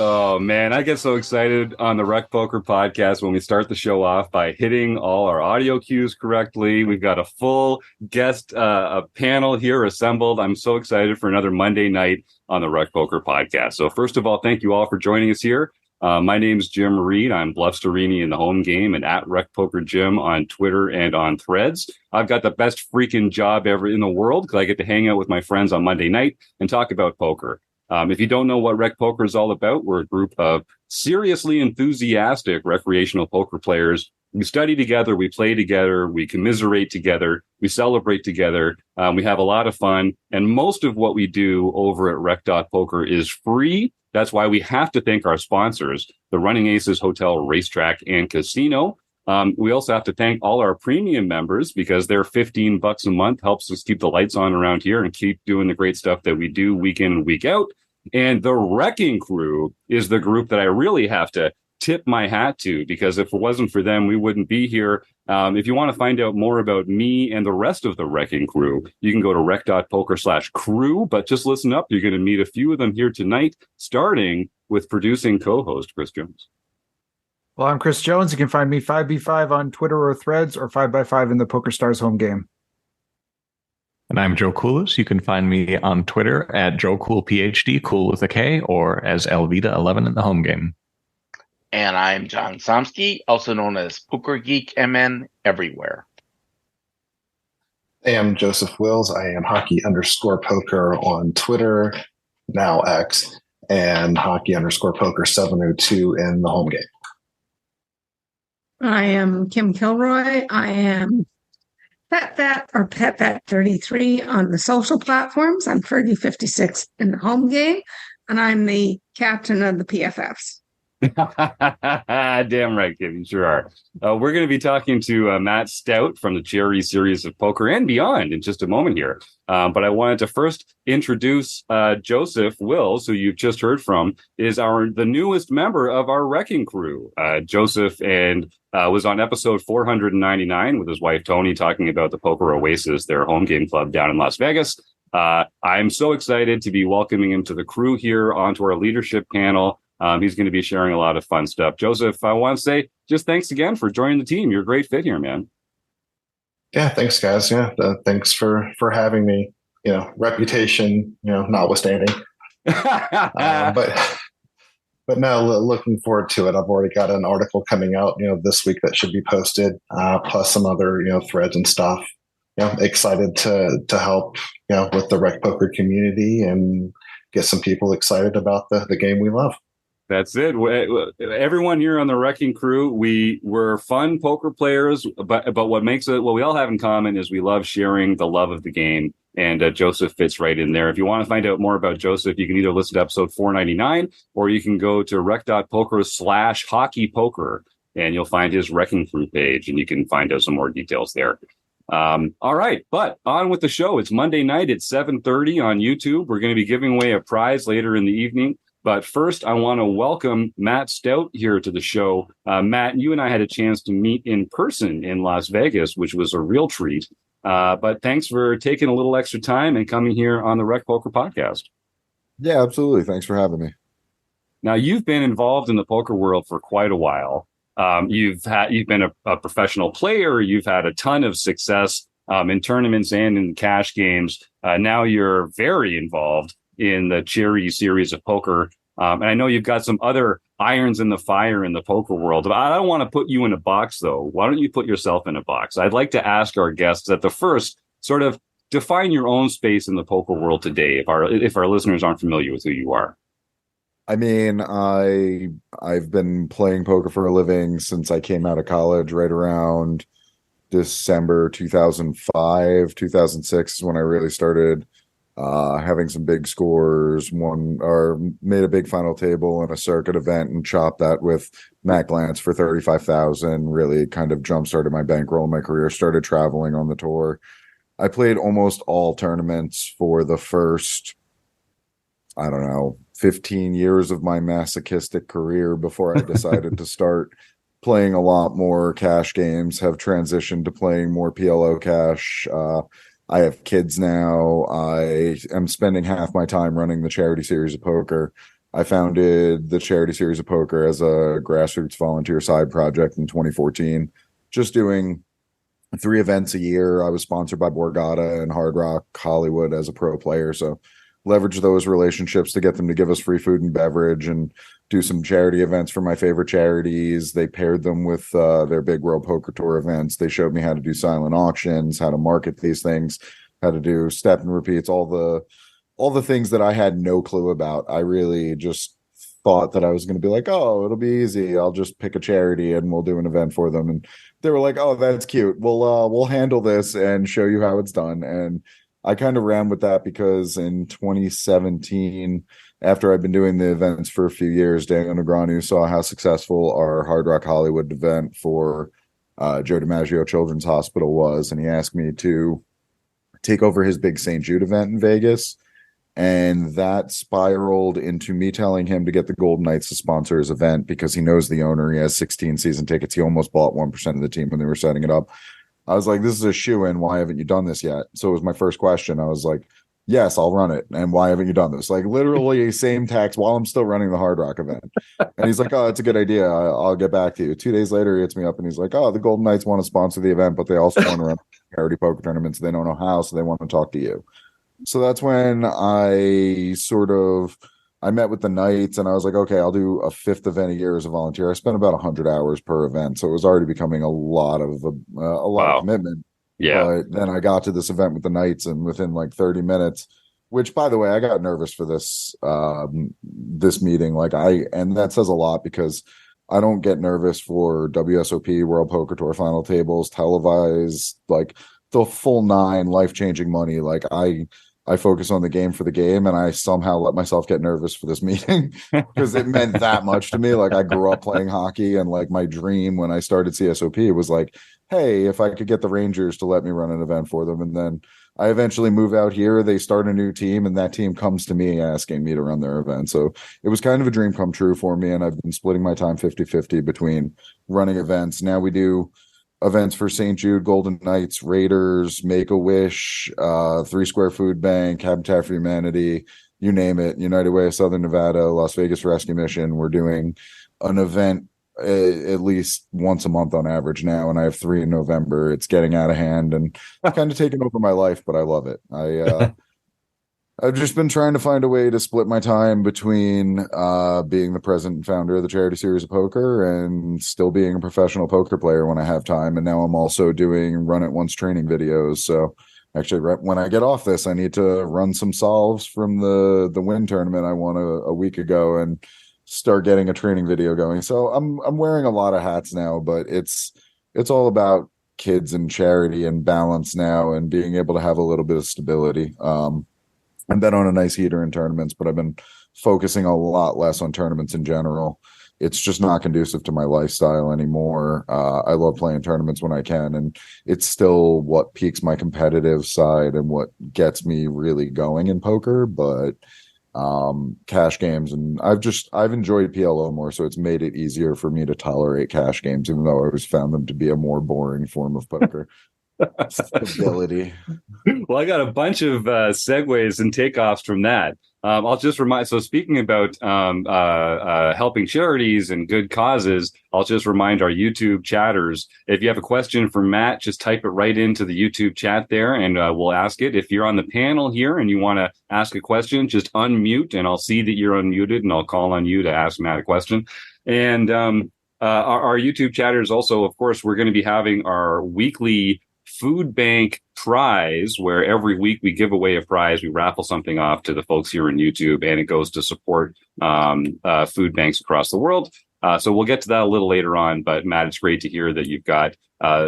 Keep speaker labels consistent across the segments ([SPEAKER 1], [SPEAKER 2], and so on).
[SPEAKER 1] Oh man, I get so excited on the Rec Poker podcast when we start the show off by hitting all our audio cues correctly. We've got a full guest a panel here assembled. I'm so excited for another Monday night on the Rec Poker podcast. So first of all, thank you all for joining us here. My name's Jim Reed. I'm Bluffsterini in the home game and at Rec Poker Jim on Twitter and on Threads. I've got the best freaking job ever in the world because I get to hang out with my friends on Monday night and talk about poker. If you don't know what Rec Poker is all about, we're a group of seriously enthusiastic recreational poker players. We study together, we play together, we commiserate together, we celebrate together. We have a lot of fun. And most of what we do over at Rec.Poker is free. That's why we have to thank our sponsors, the Running Aces Hotel, Racetrack, and Casino. We also have to thank all our premium members because their $15 a month helps us keep the lights on around here and keep doing the great stuff that we do week in and week out. And the Wrecking Crew is the group that I really have to tip my hat to because if it wasn't for them, we wouldn't be here. If you want to find out more about me and the rest of the Wrecking Crew, you can go to rec.poker/crew. But just listen up. You're going to meet a few of them here tonight, starting with producing co-host Chris Jones.
[SPEAKER 2] Well, I'm Chris Jones. You can find me 5B5 on Twitter or Threads or 5x5 in the PokerStars home game.
[SPEAKER 3] And I'm Joe Coolis. You can find me on Twitter at JoeCoolPhD, cool with a K, or as Elvita11 in the home game.
[SPEAKER 4] And I'm John Somsky, also known as Poker Geek MN everywhere.
[SPEAKER 5] Hey, I'm Joseph Wills. I am hockey_poker on Twitter, now X, and hockey_poker 702 in the home game.
[SPEAKER 6] I am Kim Kilroy. I am PetFat33 on the social platforms. I'm Fergie56 in the home game, and I'm the captain of the PFFs.
[SPEAKER 1] Damn right, Kim, you sure are. We're going to be talking to Matt Stout from the Cherry series of poker and beyond in just a moment here. But I wanted to first introduce Joseph Wills, who you've just heard from, is the newest member of our Wrecking Crew. Joseph was on episode 499 with his wife Tony talking about the Poker Oasis, their home game club down in Las Vegas. I'm so excited to be welcoming him to the crew here onto our leadership panel. He's going to be sharing a lot of fun stuff. Joseph, I want to say just thanks again for joining the team. You're a great fit here, man.
[SPEAKER 5] Yeah, thanks, guys. Yeah, thanks for having me. Reputation, notwithstanding. But no, looking forward to it. I've already got an article coming out, this week that should be posted, plus some other, threads and stuff. Excited to help, with the Rec Poker community and get some people excited about the game we love.
[SPEAKER 1] That's it. Everyone here on the Wrecking Crew, we're fun poker players, but what we all have in common is we love sharing the love of the game. And Joseph fits right in there. If you want to find out more about Joseph, you can either listen to episode 499 or you can go to rec.poker/hockeypoker and you'll find his Wrecking Crew page and you can find out some more details there. All right, but on with the show. It's Monday night at 7:30 on YouTube. We're going to be giving away a prize later in the evening. But first, I want to welcome Matt Stout here to the show. Matt, you and I had a chance to meet in person in Las Vegas, which was a real treat. But thanks for taking a little extra time and coming here on the Rec Poker podcast.
[SPEAKER 7] Yeah, absolutely. Thanks for having me.
[SPEAKER 1] Now, you've been involved in the poker world for quite a while. You've been a professional player. You've had a ton of success in tournaments and in cash games. Now you're very involved in the Cherry series of poker. And I know you've got some other irons in the fire in the poker world. I don't want to put you in a box, though. Why don't you put yourself in a box? I'd like to ask our guests at the first, sort of define your own space in the poker world today, if our listeners aren't familiar with who you are.
[SPEAKER 7] I mean, I've been playing poker for a living since I came out of college, right around December 2005, 2006 is when I really started having some big scores, made a big final table in a circuit event and chopped that with Matt Glantz for $35,000. Really kind of jump-started my bankroll in my career, started traveling on the tour. I played almost all tournaments for the first, 15 years of my masochistic career before I decided to start playing a lot more cash games, have transitioned to playing more PLO cash. I have kids now. I am spending half my time running the charity series of poker. I founded the charity series of poker as a grassroots volunteer side project in 2014, just doing 3 events a year. I was sponsored by Borgata and Hard Rock Hollywood as a pro player. So leverage those relationships to get them to give us free food and beverage and do some charity events for my favorite charities. They paired them with their big World Poker Tour events. They showed me how to do silent auctions, how to market these things, how to do step and repeats, all the things that I had no clue about. I really just thought that I was going to be like, oh, it'll be easy. I'll just pick a charity and we'll do an event for them. And they were like, oh, that's cute. We'll handle this and show you how it's done. And I kind of ran with that because in 2017, after I'd been doing the events for a few years, Daniel Negreanu saw how successful our Hard Rock Hollywood event for Joe DiMaggio Children's Hospital was. And he asked me to take over his big St. Jude event in Vegas. And that spiraled into me telling him to get the Golden Knights to sponsor his event because he knows the owner. He has 16 season tickets. He almost bought 1% of the team when they were setting it up. I was like, this is a shoe-in. Why haven't you done this yet? So it was my first question. I was like, yes, I'll run it. And why haven't you done this? Like literally same text while I'm still running the Hard Rock event. And he's like, oh, that's a good idea. I'll get back to you. 2 days later, he hits me up and he's like, oh, the Golden Knights want to sponsor the event, but they also want to run charity poker tournaments. They don't know how, so they want to talk to you. So that's when I met with the Knights and I was like, okay, I'll do a 5th event a year as a volunteer. I spent about 100 hours per event. So it was already becoming a lot of commitment.
[SPEAKER 1] Yeah.
[SPEAKER 7] But then I got to this event with the Knights and within like 30 minutes, which by the way, I got nervous for this meeting. And that says a lot because I don't get nervous for WSOP, World Poker Tour final tables, televised, like the full 9, life-changing money. Like I focus on the game for the game, and I somehow let myself get nervous for this meeting because it meant that much to me. Like I grew up playing hockey, and like my dream when I started CSOP was like, hey, if I could get the Rangers to let me run an event for them. And then I eventually move out here. They start a new team, and that team comes to me asking me to run their event. So it was kind of a dream come true for me, and I've been splitting my time 50-50 between running events. Now we do events for St. Jude, Golden Knights, Raiders, Make-A-Wish, 3 Square Food Bank, Habitat for Humanity, you name it, United Way of Southern Nevada, Las Vegas Rescue Mission. We're doing an event at least once a month on average now, and I have 3 in November. It's getting out of hand and kind of taken over my life, but I love it. I've just been trying to find a way to split my time between being the president and founder of the charity series of poker and still being a professional poker player when I have time. And now I'm also doing Run It Once training videos. So actually, when I get off this, I need to run some solves from the win tournament I won a week ago and start getting a training video going. So I'm wearing a lot of hats now, but it's all about kids and charity and balance now and being able to have a little bit of stability. I've been on a nice heater in tournaments, but I've been focusing a lot less on tournaments in general. It's just not conducive to my lifestyle anymore. I love playing tournaments when I can, and it's still what piques my competitive side and what gets me really going in poker. But cash games, and I've enjoyed PLO more, so it's made it easier for me to tolerate cash games, even though I always found them to be a more boring form of poker. Stability.
[SPEAKER 1] Well, I got a bunch of segues and takeoffs from that. I'll just remind. So, speaking about helping charities and good causes, I'll just remind our YouTube chatters. If you have a question for Matt, just type it right into the YouTube chat there, and we'll ask it. If you're on the panel here and you want to ask a question, just unmute, and I'll see that you're unmuted, and I'll call on you to ask Matt a question. And our YouTube chatters also, of course, we're going to be having our weekly food bank prize, where every week we give away a prize. We raffle something off to the folks here on YouTube, and it goes to support food banks across the world. So we'll get to that a little later on. But Matt, it's great to hear that you've got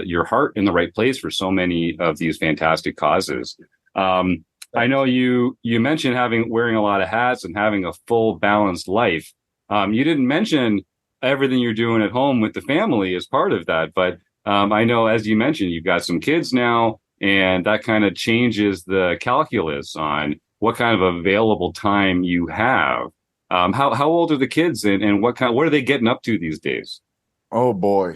[SPEAKER 1] your heart in the right place for so many of these fantastic causes. I know you mentioned wearing a lot of hats and having a full balanced life. You didn't mention everything you're doing at home with the family as part of that, but I know, as you mentioned, you've got some kids now, and that kind of changes the calculus on what kind of available time you have. How old are the kids, and what are they getting up to these days?
[SPEAKER 7] Oh boy.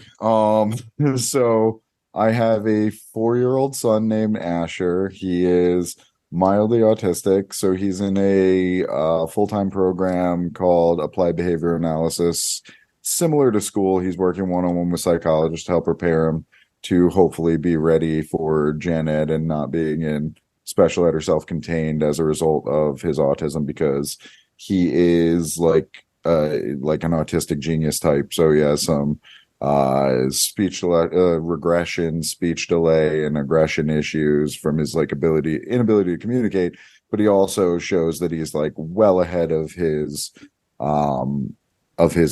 [SPEAKER 7] So I have a 4-year-old son named Asher. He is mildly autistic, so he's in a full-time program called Applied Behavior Analysis. Similar to school, he's working one-on-one with psychologists to help prepare him to hopefully be ready for gen ed and not being in special ed or self-contained as a result of his autism, because he is like an autistic genius type. So he has some speech regression, speech delay, and aggression issues from his inability to communicate. But he also shows that he's like well ahead of his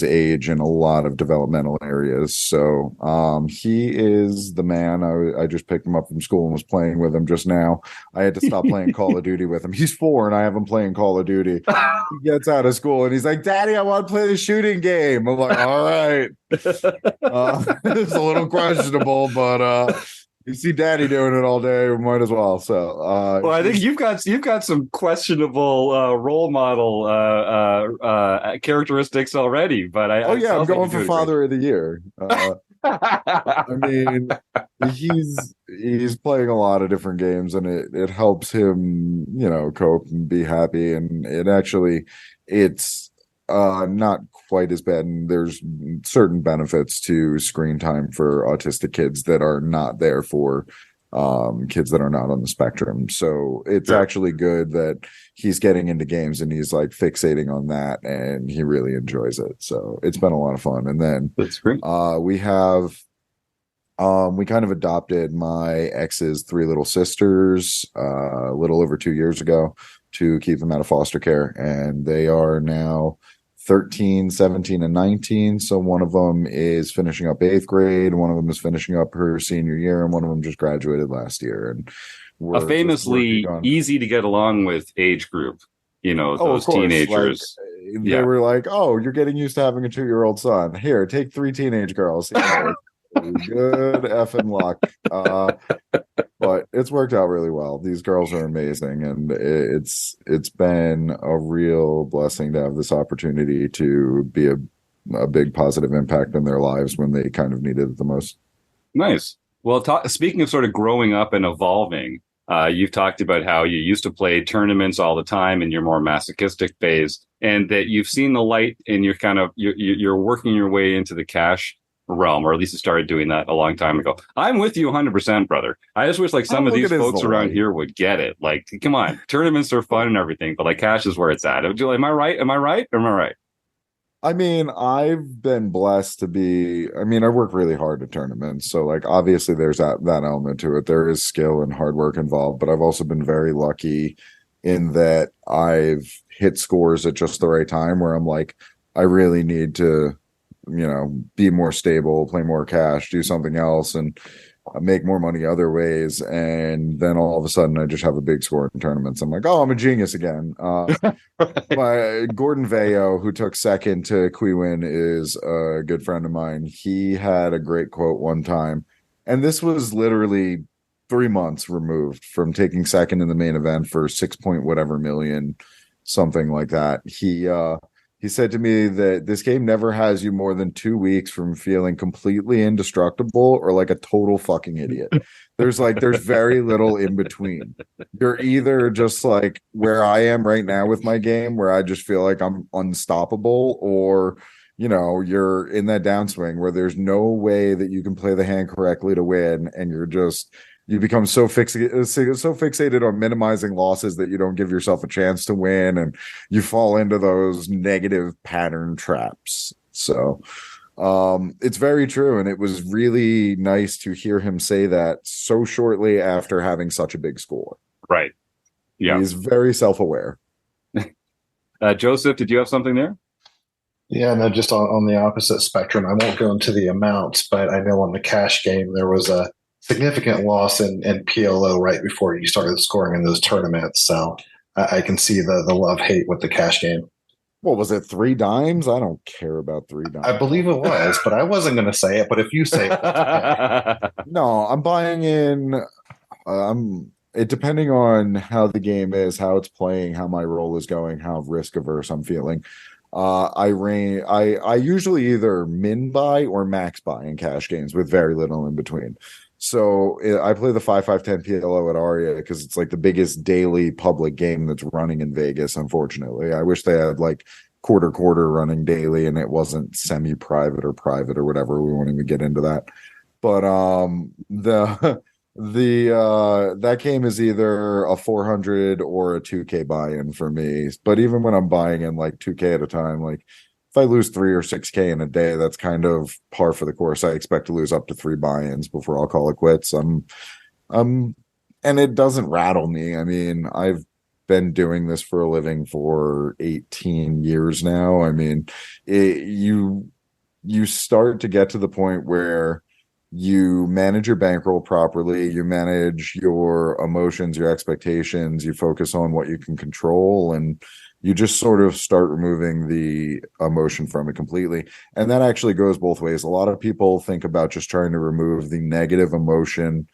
[SPEAKER 7] age in a lot of developmental areas. So he is the man. I just picked him up from school and was playing with him just now. I had to stop playing Call of Duty with him. He's 4 and I have him playing Call of Duty. He gets out of school and he's like, "Daddy, I want to play the shooting game." I'm like, "All right." It's a little questionable, but you see Daddy doing it all day, we might as well. So
[SPEAKER 1] well, I think you've got some questionable role model characteristics already. But
[SPEAKER 7] I'm going for Father of the Year. I mean, he's playing a lot of different games, and it helps him, cope and be happy. And it's not quite as bad. And there's certain benefits to screen time for autistic kids that are not there for kids that are not on the spectrum. So it's actually good that he's getting into games and he's like fixating on that, and he really enjoys it. So it's been a lot of fun. And then
[SPEAKER 1] that's great.
[SPEAKER 7] We kind of adopted my ex's 3 little sisters a little over 2 years ago to keep them out of foster care, and they are now 13, 17, and 19. So one of them is finishing up 8th grade, one of them is finishing up her senior year, and one of them just graduated last year. And
[SPEAKER 1] a famously easy to get along with age group, those teenagers.
[SPEAKER 7] They were like, "Oh, you're getting used to having a 2-year-old son. Here, take 3 teenage girls." Good effing luck. But it's worked out really well. These girls are amazing, and it's been a real blessing to have this opportunity to be a big positive impact in their lives when they kind of needed it the most.
[SPEAKER 1] Nice. Well, speaking of sort of growing up and evolving, you've talked about how you used to play tournaments all the time in your more masochistic phase, and that you've seen the light and you're working your way into the cash realm, or at least you started doing that a long time ago. I'm with you 100%, brother. I just wish some of these folks around here would get it. Like, come on, tournaments are fun and everything, but cash is where it's at. Am I right? Am I right? Or am I right?
[SPEAKER 7] I mean, I've been blessed to I work really hard at tournaments. So obviously there's that element to it. There is skill and hard work involved, but I've also been very lucky in that I've hit scores at just the right time where I'm like, I really need to, be more stable, play more cash, do something else, and make more money other ways. And then all of a sudden I just have a big score in tournaments. I'm like, oh, I'm a genius again. My Gordon Vayo, who took second to Quewin, is a good friend of mine. He had a great quote one time, and this was literally 3 months removed from taking second in the main event for 6 point whatever million, something like that. He said to me that this game never has you more than 2 weeks from feeling completely indestructible or like a total fucking idiot. There's very little in between. You're either just like where I am right now with my game, where I just feel like I'm unstoppable, or you're in that downswing where there's no way that you can play the hand correctly to win, and you become so fixated on minimizing losses that you don't give yourself a chance to win, and you fall into those negative pattern traps. So it's very true, and it was really nice to hear him say that so shortly after having such a big score.
[SPEAKER 1] Right. Yeah.
[SPEAKER 7] He's very self-aware.
[SPEAKER 1] Joseph, did you have something there?
[SPEAKER 5] Yeah, no, just on the opposite spectrum. I won't go into the amounts, but I know on the cash game there was a significant loss in PLO right before you started scoring in those tournaments. So I can see the love-hate with the cash game.
[SPEAKER 7] What was it, 3 dimes? I don't care about 3 dimes.
[SPEAKER 5] I believe it was, but I wasn't going to say it. But if you say it, that's okay.
[SPEAKER 7] No, I'm buying in. Depending on how the game is, how it's playing, how my role is going, how risk averse I'm feeling. I usually either min buy or max buy in cash games with very little in between. So I play the 5-5-10 PLO at Aria because it's like the biggest daily public game that's running in Vegas. Unfortunately, I wish they had like quarter running daily and it wasn't semi-private or private or whatever. We won't even get into that. But the that game is either a 400 or a 2K buy-in for me. But even when I'm buying in like 2K at a time, like if I lose 3 or 6K in a day, that's kind of par for the course. I expect to lose up to 3 buy-ins before I'll call it quits. And it doesn't rattle me. I mean, I've been doing this for a living for 18 years now. I mean, you start to get to the point where you manage your bankroll properly, you manage your emotions, your expectations, you focus on what you can control, and you just sort of start removing the emotion from it completely. And that actually goes both ways. A lot of people think about just trying to remove the negative emotion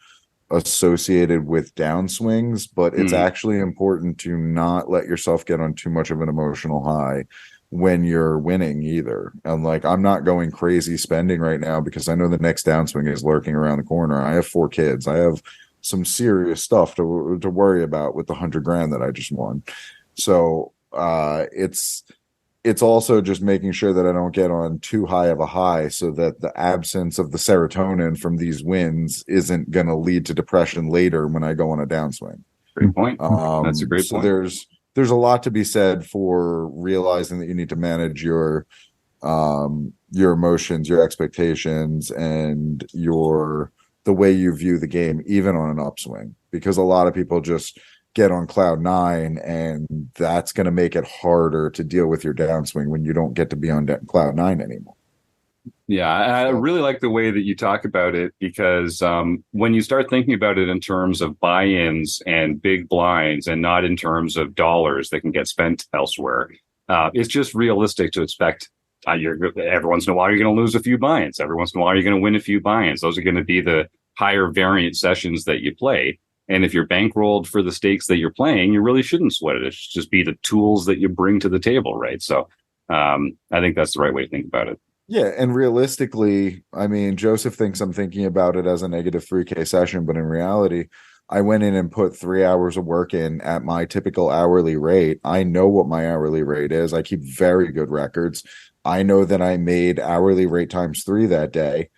[SPEAKER 7] associated with downswings, but it's actually important to not let yourself get on too much of an emotional high when you're winning either. And like, I'm not going crazy spending right now because I know the next downswing is lurking around the corner. I have 4 kids. I have some serious stuff to worry about with the $100,000 that I just won. So it's also just making sure that I don't get on too high of a high so that the absence of the serotonin from these wins isn't going to lead to depression later when I go on a downswing.
[SPEAKER 1] Great point. That's a great point.
[SPEAKER 7] There's a lot to be said for realizing that you need to manage your emotions, your expectations, and the way you view the game, even on an upswing, because a lot of people just get on cloud 9 and that's going to make it harder to deal with your downswing when you don't get to be on cloud 9 anymore.
[SPEAKER 1] Yeah, I really like the way that you talk about it because when you start thinking about it in terms of buy-ins and big blinds and not in terms of dollars that can get spent elsewhere, it's just realistic to expect every once in a while you're going to lose a few buy-ins. Every once in a while you're going to win a few buy-ins. Those are going to be the higher variant sessions that you play. And if you're bankrolled for the stakes that you're playing, you really shouldn't sweat it. It should just be the tools that you bring to the table, right? So I think that's the right way to think about it.
[SPEAKER 7] Yeah, and realistically, I mean, Joseph thinks I'm thinking about it as a negative 3K session, but in reality, I went in and put 3 hours of work in at my typical hourly rate. I know what my hourly rate is. I keep very good records. I know that I made hourly rate times 3 that day.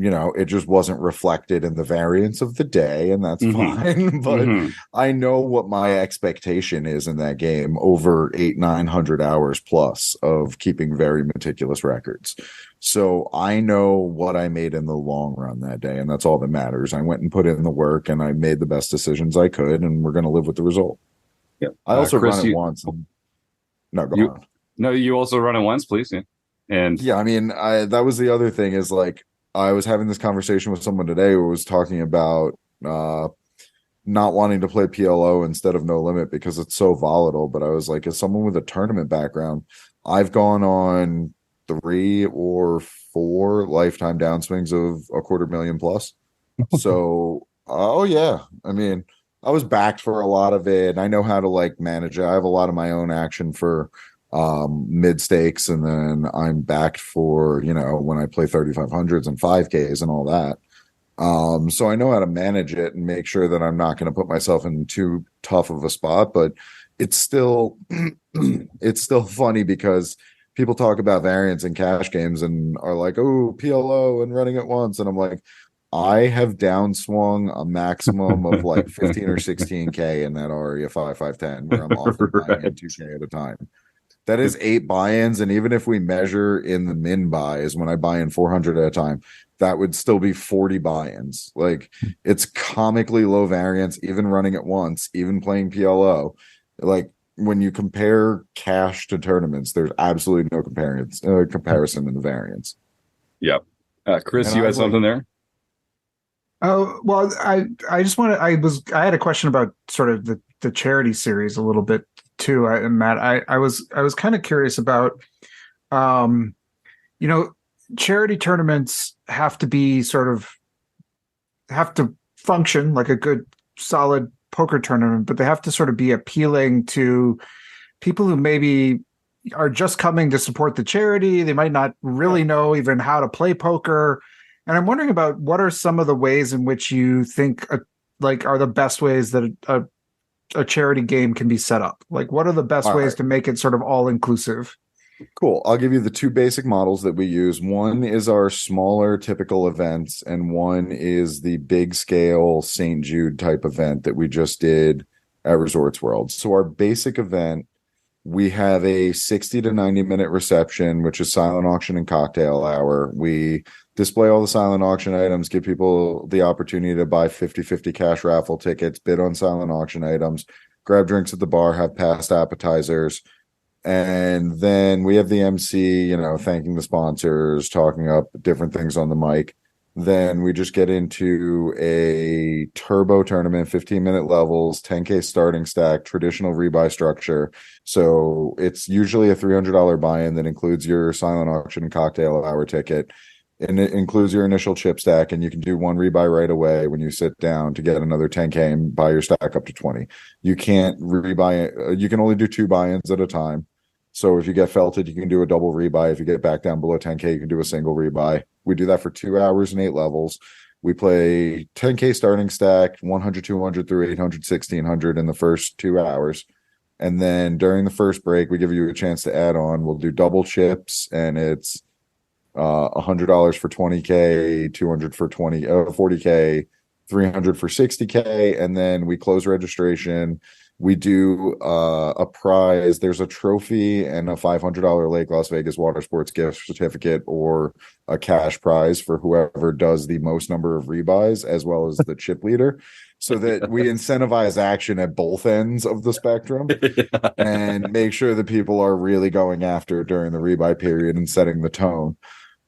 [SPEAKER 7] You know, it just wasn't reflected in the variance of the day, and that's fine. But I know what my expectation is in that game over 800-900 hours plus of keeping very meticulous records. So I know what I made in the long run that day, and that's all that matters. I went and put in the work, and I made the best decisions I could, and we're going to live with the result.
[SPEAKER 1] Yeah,
[SPEAKER 7] I also
[SPEAKER 1] Chris,
[SPEAKER 7] run it once. No, go on.
[SPEAKER 1] No, you also run it once, please. Yeah, and
[SPEAKER 7] yeah, I mean, that was the other thing is like. I was having this conversation with someone today who was talking about not wanting to play PLO instead of No Limit because it's so volatile. But I was like, as someone with a tournament background, I've gone on 3 or 4 lifetime downswings of $250,000 plus. So, oh yeah, I mean, I was backed for a lot of it. And I know how to like manage it. I have a lot of my own action for mid stakes, and then I'm backed for, you know, when I play 3500s and 5Ks and all that. So I know how to manage it and make sure that I'm not going to put myself in too tough of a spot, but it's still it's still funny because people talk about variance in cash games and are like, oh, PLO and running at once, and I'm like, I have downswung a maximum of like 15 or 16K in that Aria 5-5-10 where I'm often buying in 2K at a time. That is 8 buy-ins, and even if we measure in the min buys, when I buy in 400 at a time, that would still be 40 buy-ins. Like, it's comically low variance, even running at once, even playing PLO. Like, when you compare cash to tournaments, there's absolutely no comparison in the variance.
[SPEAKER 1] Yep. Chris, you had something there?
[SPEAKER 2] Oh, well, I just wanted, I had a question about sort of the charity series a little bit too, Matt. I was kind of curious about, charity tournaments have to function like a good solid poker tournament, but they have to sort of be appealing to people who maybe, are just coming to support the charity. They might not really know even how to play poker. And I'm wondering about what are some of the ways in which you think are the best ways that a charity game can be set up? Like, what are the best ways to make it sort of all inclusive?
[SPEAKER 7] Cool. I'll give you the two basic models that we use. One is our smaller typical events, and one is the big scale St. Jude type event that we just did at Resorts World. So our basic event, we have a 60 to 90-minute reception, which is silent auction and cocktail hour. We display all the silent auction items, give people the opportunity to buy 50-50 cash raffle tickets, bid on silent auction items, grab drinks at the bar, have past appetizers. And then we have the MC, thanking the sponsors, talking up different things on the mic. Then we just get into a turbo tournament, 15-minute levels, 10K starting stack, traditional rebuy structure. So it's usually a $300 buy-in that includes your silent auction and cocktail hour ticket. And it includes your initial chip stack, and you can do one rebuy right away when you sit down to get another 10K and buy your stack up to 20. You can't rebuy it. You can only do 2 buy-ins at a time. So if you get felted, you can do a double rebuy. If you get back down below 10K, you can do a single rebuy. We do that for 2 hours and 8 levels. We play 10K starting stack, 100, 200 through 800, 1600 in the first 2 hours. And then during the first break, we give you a chance to add on. We'll do double chips, and it's $100 for 20K, 200 for 40K, 300 for 60K. And then we close registration. We do a prize. There's a trophy and a $500 Lake Las Vegas Water Sports gift certificate, or a cash prize for whoever does the most number of rebuys, as well as the chip leader, so that we incentivize action at both ends of the spectrum and make sure that people are really going after it during the rebuy period and setting the tone.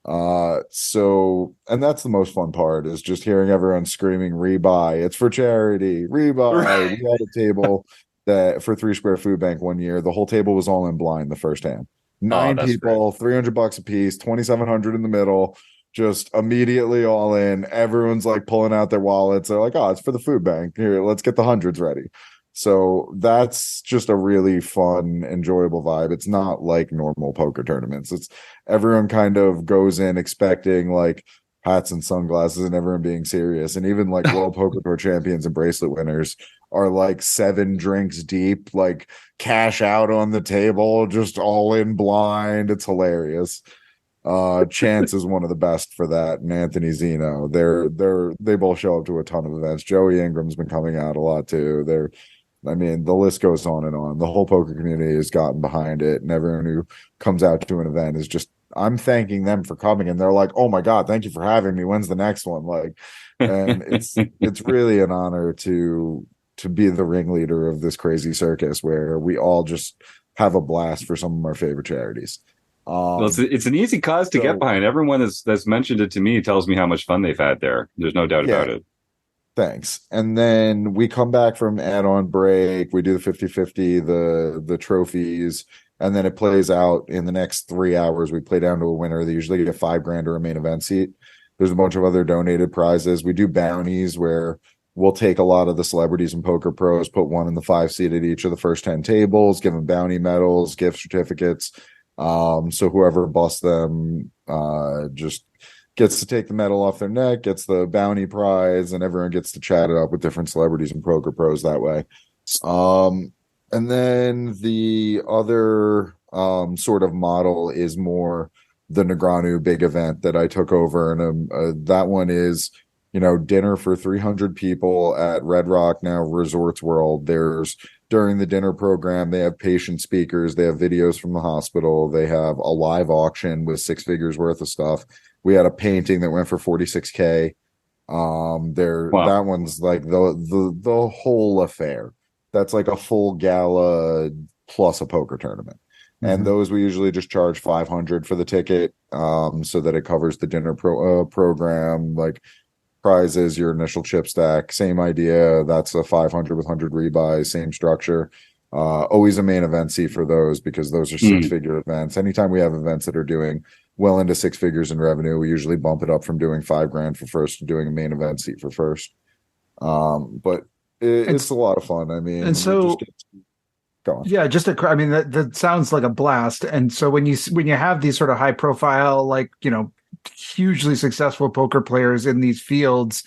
[SPEAKER 7] And that's the most fun part, is just hearing everyone screaming rebuy. It's for charity, rebuy. Right. We had a table that for 3 Square Food Bank one year, the whole table was all in blind the first hand. 9 people, great. $300 a piece, 2,700 in the middle, just immediately all in. Everyone's like pulling out their wallets. They're like, oh, it's for the food bank. Here, let's get the hundreds ready. So that's just a really fun, enjoyable vibe. It's not like normal poker tournaments. It's everyone kind of goes in expecting like hats and sunglasses and everyone being serious. And even like World Poker Tour champions and bracelet winners are like 7 drinks deep, like cash out on the table, just all in blind. It's hilarious. Chance is one of the best for that, and Anthony Zeno. They both show up to a ton of events. Joey Ingram's been coming out a lot too. The list goes on and on. The whole poker community has gotten behind it, and everyone who comes out to an event is just, I'm thanking them for coming, and they're like, oh my God, thank you for having me. When's the next one? Like, and it's really an honor to be the ringleader of this crazy circus where we all just have a blast for some of our favorite charities.
[SPEAKER 1] Well, it's an easy cause to get behind. Everyone that's mentioned it to me tells me how much fun they've had there. There's no doubt about it.
[SPEAKER 7] Thanks. And then we come back from add-on break. We do the 50-50, the trophies, and then it plays out in the next 3 hours. We play down to a winner. They usually get $5,000 or a main event seat. There's a bunch of other donated prizes. We do bounties where we'll take a lot of the celebrities and poker pros, put one in the 5 seat at each of the first 10 tables, give them bounty medals, gift certificates. So whoever busts them just gets to take the medal off their neck, gets the bounty prize, and everyone gets to chat it up with different celebrities and poker pros that way. And then the other sort of model is more the Negreanu big event that I took over. And that one is, dinner for 300 people at Red Rock, now Resorts World. During the dinner program, they have patient speakers, they have videos from the hospital, they have a live auction with 6 figures worth of stuff. We had a painting that went for 46K. Wow. That one's like the whole affair. That's like a full gala plus a poker tournament. Mm-hmm. And those we usually just charge $500 for the ticket, so that it covers the dinner program, like prizes, your initial chip stack, same idea. That's a 500 with 100 rebuys, same structure. Always a main event seat for those, because those are 6-figure events. Anytime we have events that are doing well into 6 figures in revenue, we usually bump it up from doing $5,000 for first to doing a main event seat for first. But it's a lot of fun. I mean,
[SPEAKER 2] and so
[SPEAKER 7] Go on.
[SPEAKER 2] Yeah, I mean, that sounds like a blast. And so when you have these sort of high profile, like, hugely successful poker players in these fields,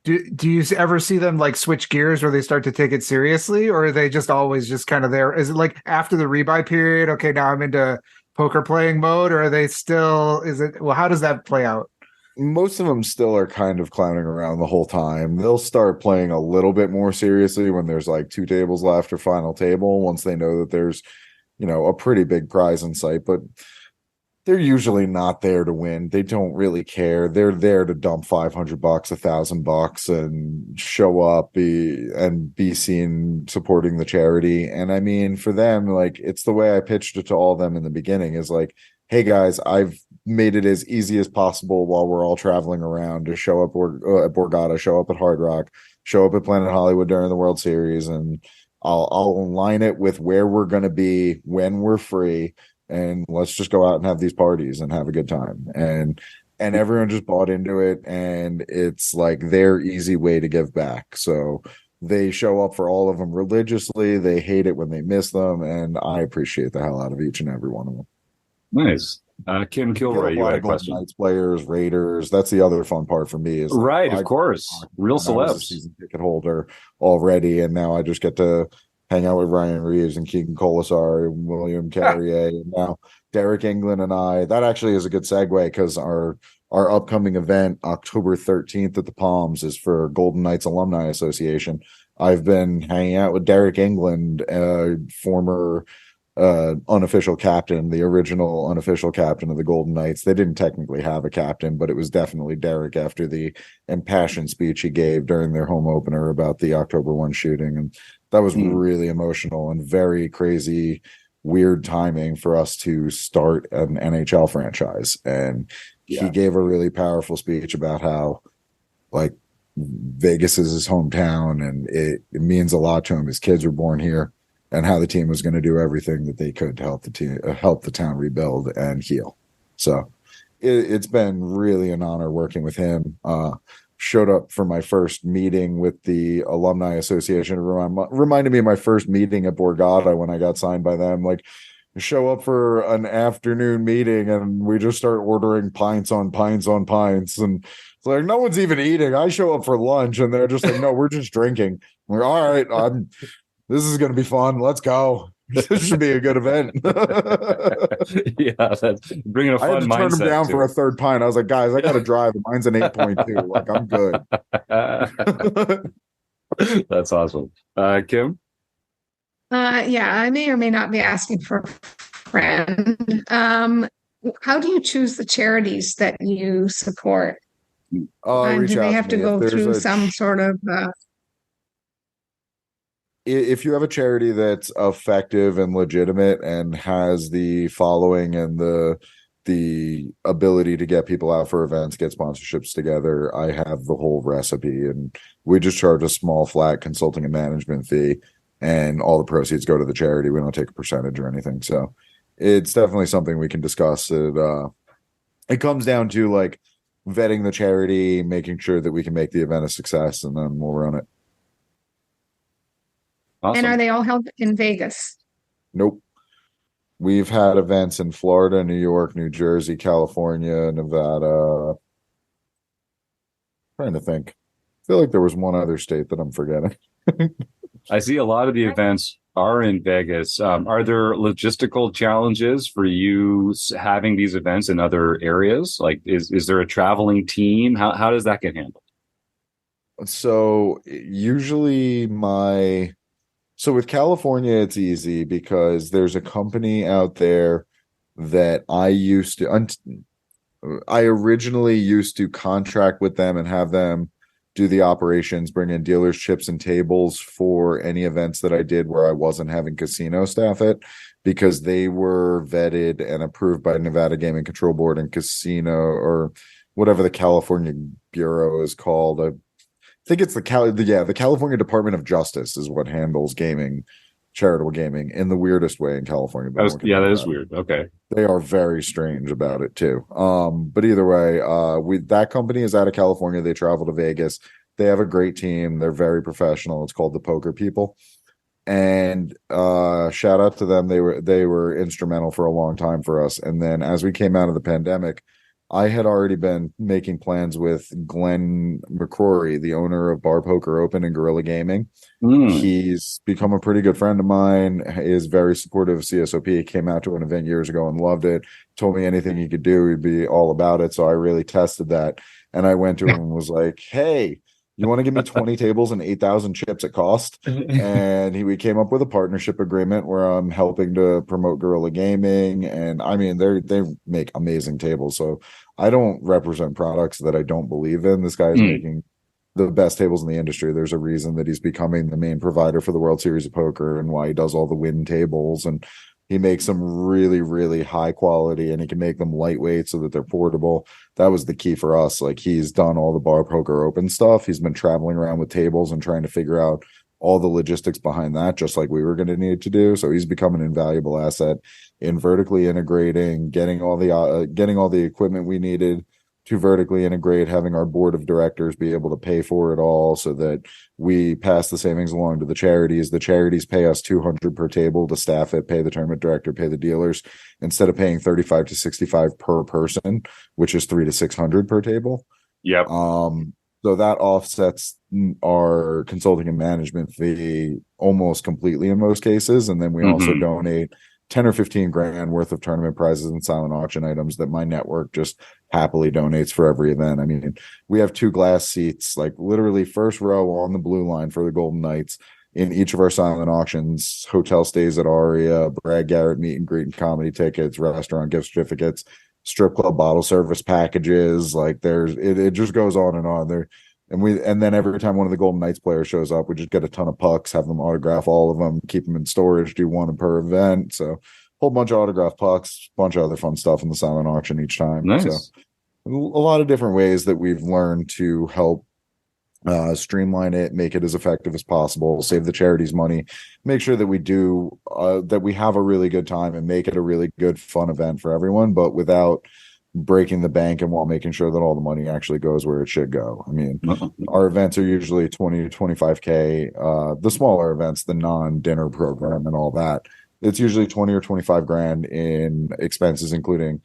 [SPEAKER 2] do you ever see them like switch gears where they start to take it seriously, or are they just always just kind of there? Is it like after the rebuy period? Okay, now I'm into poker playing mode, or are they still? Well, how does that play out?
[SPEAKER 7] Most of them still are kind of clowning around the whole time. They'll start playing a little bit more seriously when there's like 2 tables left or final table, once they know that there's, a pretty big prize in sight. But they're usually not there to win. They don't really care. They're there to dump $500, $1,000, and show up, be seen supporting the charity. And I mean, for them, like, it's the way I pitched it to all of them in the beginning, is like, hey guys, I've made it as easy as possible while we're all traveling around to show up at Borgata, show up at Hard Rock, show up at Planet Hollywood during the World Series, and I'll align it with where we're going to be when we're free, and let's just go out and have these parties and have a good time. And everyone just bought into it, and it's like their easy way to give back. So they show up for all of them religiously. They hate it when they miss them, and I appreciate the hell out of each and every one of them.
[SPEAKER 1] Nice. Kim Kilroy, you had a question.
[SPEAKER 7] Knights players, Raiders. That's the other fun part for me. Is
[SPEAKER 1] right, of course, real celebs.
[SPEAKER 7] I was a season ticket holder already, and now I just get to hang out with Ryan Reeves and Keegan Colasar and William Carrier, and now Derek England and I. That actually is a good segue, because our upcoming event, October 13th at the Palms, is for Golden Knights Alumni Association. I've been hanging out with Derek England, former unofficial captain, the original unofficial captain of the Golden Knights. They didn't technically have a captain, but it was definitely Derek after the impassioned speech he gave during their home opener about the October 1 shooting. And that was really emotional and very crazy, weird timing for us to start an NHL franchise. And he gave a really powerful speech about how, like, Vegas is his hometown, and it means a lot to him. His kids were born here, and how the team was going to do everything that they could to help the town rebuild and heal. So it's been really an honor working with him. Showed up for my first meeting with the Alumni Association. Reminded me of my first meeting at Borgata when I got signed by them. Like, show up for an afternoon meeting, and we just start ordering pints on pints on pints. And it's like, no one's even eating. I show up for lunch, and they're just like, no, we're just drinking. We're all right. This is going to be fun. Let's go. This should be a good event.
[SPEAKER 1] Yeah, that's bringing a fun mindset.
[SPEAKER 7] I had to turn him down for a third pint. I was like, guys, I got to drive. Mine's an 8.2. Like, I'm good.
[SPEAKER 1] That's awesome. Kim?
[SPEAKER 6] Yeah, I may or may not be asking for a friend. How do you choose the charities that you support? Do they have to go through some sort of...
[SPEAKER 7] If you have a charity that's effective and legitimate and has the following and the ability to get people out for events, get sponsorships together, I have the whole recipe. And we just charge a small flat consulting and management fee, and all the proceeds go to the charity. We don't take a percentage or anything. So it's definitely something we can discuss. It comes down to, like, vetting the charity, making sure that we can make the event a success, and then we'll run it.
[SPEAKER 1] Awesome.
[SPEAKER 6] And are they all held in Vegas?
[SPEAKER 7] Nope. We've had events in Florida, New York, New Jersey, California, Nevada. Trying to think. I feel like there was one other state that I'm forgetting.
[SPEAKER 1] I see a lot of the events are in Vegas. Are there logistical challenges for you having these events in other areas? Like, is there a traveling team? How does that get handled?
[SPEAKER 7] So usually So with California, it's easy because there's a company out there that I originally used to contract with them and have them do the operations, bring in dealers, chips, and tables for any events that I did where I wasn't having casino staff at, because they were vetted and approved by Nevada Gaming Control Board and casino, or whatever the California Bureau is called. I think it's the California Department of Justice is what handles gaming, charitable gaming, in the weirdest way in California.
[SPEAKER 1] That is weird. Okay.
[SPEAKER 7] They are very strange about it too. But either way, that company is out of California. They travel to Vegas. They have a great team. They're very professional. It's called the Poker People. And shout out to them. They were instrumental for a long time for us. And then as we came out of the pandemic, I had already been making plans with Glenn McCrory, the owner of Bar Poker Open and Gorilla Gaming. He's become a pretty good friend of mine, is very supportive of CSOP. He came out to an event years ago and loved it, told me anything he could do, he'd be all about it. So I really tested that. And I went to him and was like, hey, you want to give me 20 tables and 8,000 chips at cost? And we came up with a partnership agreement where I'm helping to promote Gorilla Gaming. And I mean, they make amazing tables. So I don't represent products that I don't believe in. This guy is making the best tables in the industry. There's a reason that he's becoming the main provider for the World Series of Poker and why he does all the win tables. And he makes them really, really high quality, and he can make them lightweight so that they're portable. That was the key for us. Like, he's done all the Bar Poker Open stuff. He's been traveling around with tables and trying to figure out all the logistics behind that, just like we were going to need to do. So he's become an invaluable asset in vertically integrating, getting all the equipment we needed to vertically integrate, having our board of directors be able to pay for it all so that we pass the savings along to the charities. The charities pay us $200 per table to staff it, pay the tournament director, pay the dealers, instead of paying $35 to $65 per person, which is $300 to $600 per table.
[SPEAKER 1] Yep.
[SPEAKER 7] So that offsets our consulting and management fee almost completely in most cases. And then we also donate 10 or 15 grand worth of tournament prizes and silent auction items that my network just happily donates for every event. I mean, we have 2 glass seats, like literally first row on the blue line for the Golden Knights in each of our silent auctions, hotel stays at Aria, Brad Garrett meet and greet and comedy tickets, restaurant gift certificates, strip club bottle service packages. Like it just goes on and on there. And then every time one of the Golden Knights players shows up, we just get a ton of pucks, have them autograph all of them, keep them in storage, do one per event. So whole bunch of autograph pucks, bunch of other fun stuff in the silent auction each time.
[SPEAKER 1] Nice.
[SPEAKER 7] So a lot of different ways that we've learned to help streamline it, make it as effective as possible, save the charities money, make sure that we have a really good time and make it a really good, fun event for everyone, but without breaking the bank and while making sure that all the money actually goes where it should go. I mean, our events are usually 20 to 25K. The smaller events, the non-dinner program and all that, it's usually 20 or 25 grand in expenses, including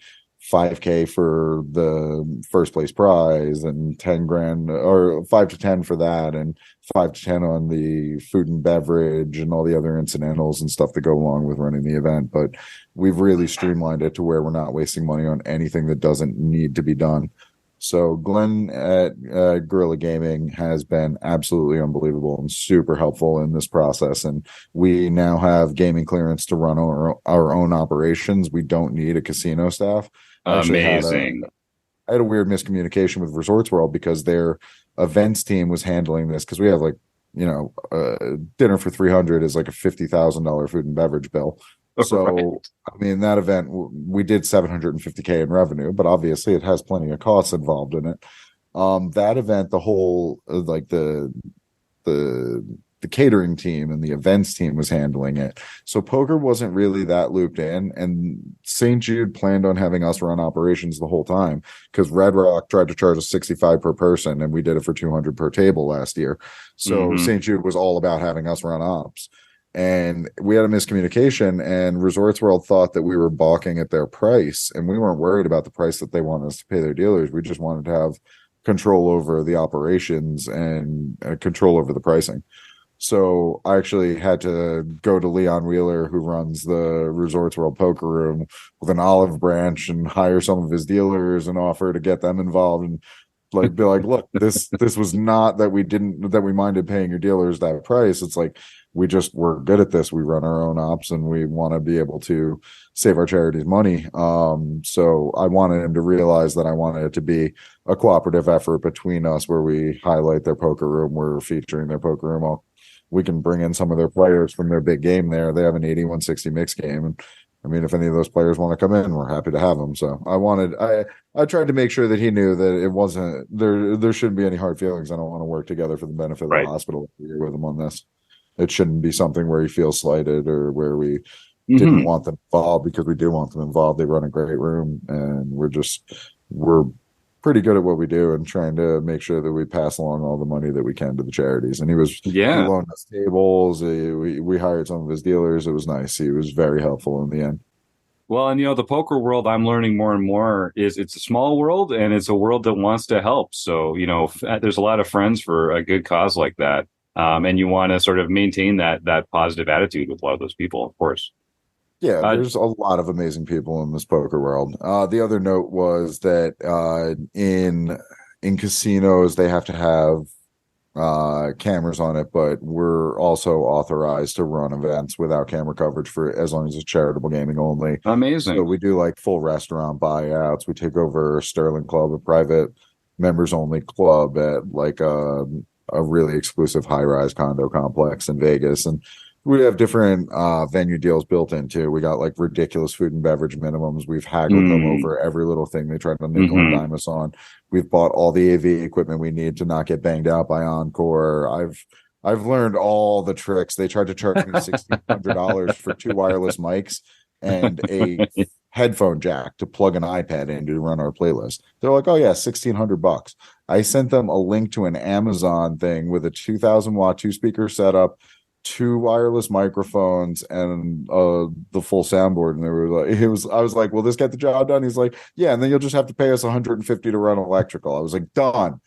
[SPEAKER 7] 5K for the first place prize and 10 grand or 5 to 10 for that, and 5 to 10 on the food and beverage and all the other incidentals and stuff that go along with running the event. But we've really streamlined it to where we're not wasting money on anything that doesn't need to be done. So Glenn at Gorilla Gaming has been absolutely unbelievable and super helpful in this process. And we now have gaming clearance to run our own operations. We don't need a casino staff.
[SPEAKER 1] Amazing.
[SPEAKER 7] I had a weird miscommunication with Resorts World because their events team was handling this, because we have dinner for 300 is like a $50,000 food and beverage bill. So, right. I mean, that event, we did $750K in revenue, but obviously it has plenty of costs involved in it. That event, the whole, the catering team and the events team was handling it. So poker wasn't really that looped in, and St. Jude planned on having us run operations the whole time, because Red Rock tried to charge us $65 per person and we did it for $200 per table last year. So St. Jude was all about having us run ops. And we had a miscommunication, and Resorts World thought that we were balking at their price, and we weren't worried about the price that they wanted us to pay their dealers. We just wanted to have control over the operations and control over the pricing. So I actually had to go to Leon Wheeler, who runs the Resorts World Poker Room, with an olive branch and hire some of his dealers and offer to get them involved and be like, look, this was not that we minded paying your dealers that price. It's like, we're good at this. We run our own ops and we want to be able to save our charities money. So I wanted him to realize that I wanted it to be a cooperative effort between us, where we highlight their poker room. We're featuring their poker room. We can bring in some of their players from their big game there. They have an 8160 mixed game. And I mean, if any of those players want to come in, we're happy to have them. So I tried to make sure that he knew that it wasn't, there shouldn't be any hard feelings. I don't want to work together for the benefit of the hospital with him on this. It shouldn't be something where he feels slighted or where we didn't want them involved, because we do want them involved. They run a great room, and we're pretty good at what we do and trying to make sure that we pass along all the money that we can to the charities. And he loaned us tables. We hired some of his dealers. It was nice. He was very helpful in the end.
[SPEAKER 1] Well, and the poker world, I'm learning more and more is it's a small world and it's a world that wants to help. So, there's a lot of friends for a good cause like that. And you want to sort of maintain that positive attitude with a lot of those people, of course.
[SPEAKER 7] Yeah, there's a lot of amazing people in this poker world. The other note was that in casinos, they have to have cameras on it, but we're also authorized to run events without camera coverage for as long as it's charitable gaming only.
[SPEAKER 1] Amazing.
[SPEAKER 7] So we do like full restaurant buyouts. We take over Sterling Club, a private members only club at like a really exclusive high-rise condo complex in Vegas. And we have different venue deals built into. We got like ridiculous food and beverage minimums. We've haggled them over every little thing they tried to nickel and dime us on. We've bought all the AV equipment we need to not get banged out by Encore. I've learned all the tricks. They tried to charge me $1,600 for 2 wireless mics and a headphone jack to plug an iPad in to run our playlist. They're like, "Oh yeah, $1,600." I sent them a link to an Amazon thing with a 2,000-watt 2-speaker setup, 2 wireless microphones, and the full soundboard. And they were like, I was like, "Will this get the job done?" He's like, "Yeah, and then you'll just have to pay us $150 to run electrical." I was like, "Done."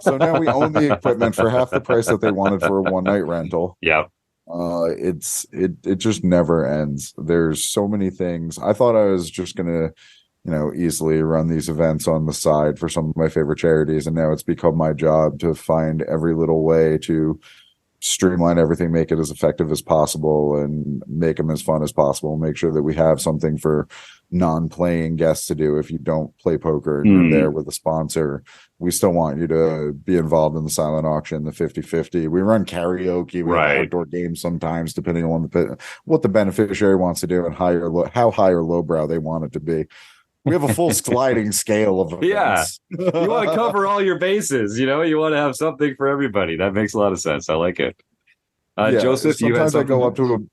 [SPEAKER 7] So now we own the equipment for half the price that they wanted for a one-night rental.
[SPEAKER 1] Yeah.
[SPEAKER 7] It just never ends. There's so many things. I thought I was just gonna, easily run these events on the side for some of my favorite charities, and now it's become my job to find every little way to streamline everything, make it as effective as possible, and make them as fun as possible. Make sure that we have something for non-playing guests to do. If you don't play poker and you're there with a sponsor, we still want you to be involved in the silent auction, the 50-50. We run karaoke, we have outdoor games sometimes, depending on what the beneficiary wants to do and how high or lowbrow they want it to be. We have a full sliding scale of events.
[SPEAKER 1] Yeah. You want to cover all your bases, you want to have something for everybody. That makes a lot of sense. I like it. Joseph,
[SPEAKER 7] sometimes I go up to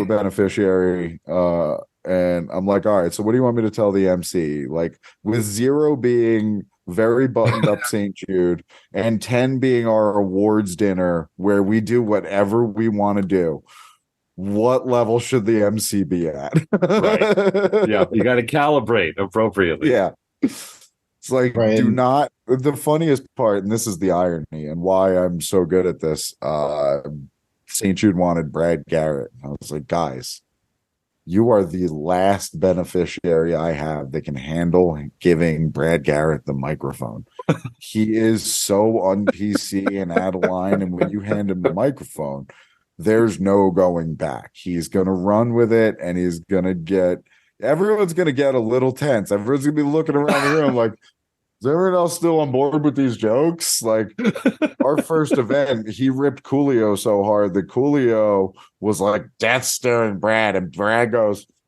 [SPEAKER 7] a beneficiary and I'm like, "All right, so what do you want me to tell the MC?" Like, with 0 being very buttoned up St. Jude and 10 being our awards dinner where we do whatever we want to do, what level should the MC be at?
[SPEAKER 1] Right. Yeah, you got to calibrate appropriately.
[SPEAKER 7] Yeah. It's like, do not. The funniest part, and this is the irony and why I'm so good at this, St. Jude wanted Brad Garrett. I was like, "Guys, you are the last beneficiary I have that can handle giving Brad Garrett the microphone. He is so un-PC and out of line, and when you hand him the microphone, there's no going back. He's going to run with it, and everyone's going to get a little tense. Everyone's going to be looking around the room like, is everyone else still on board with these jokes?" Like, our first event, he ripped Coolio so hard that Coolio was like death staring Brad, and Brad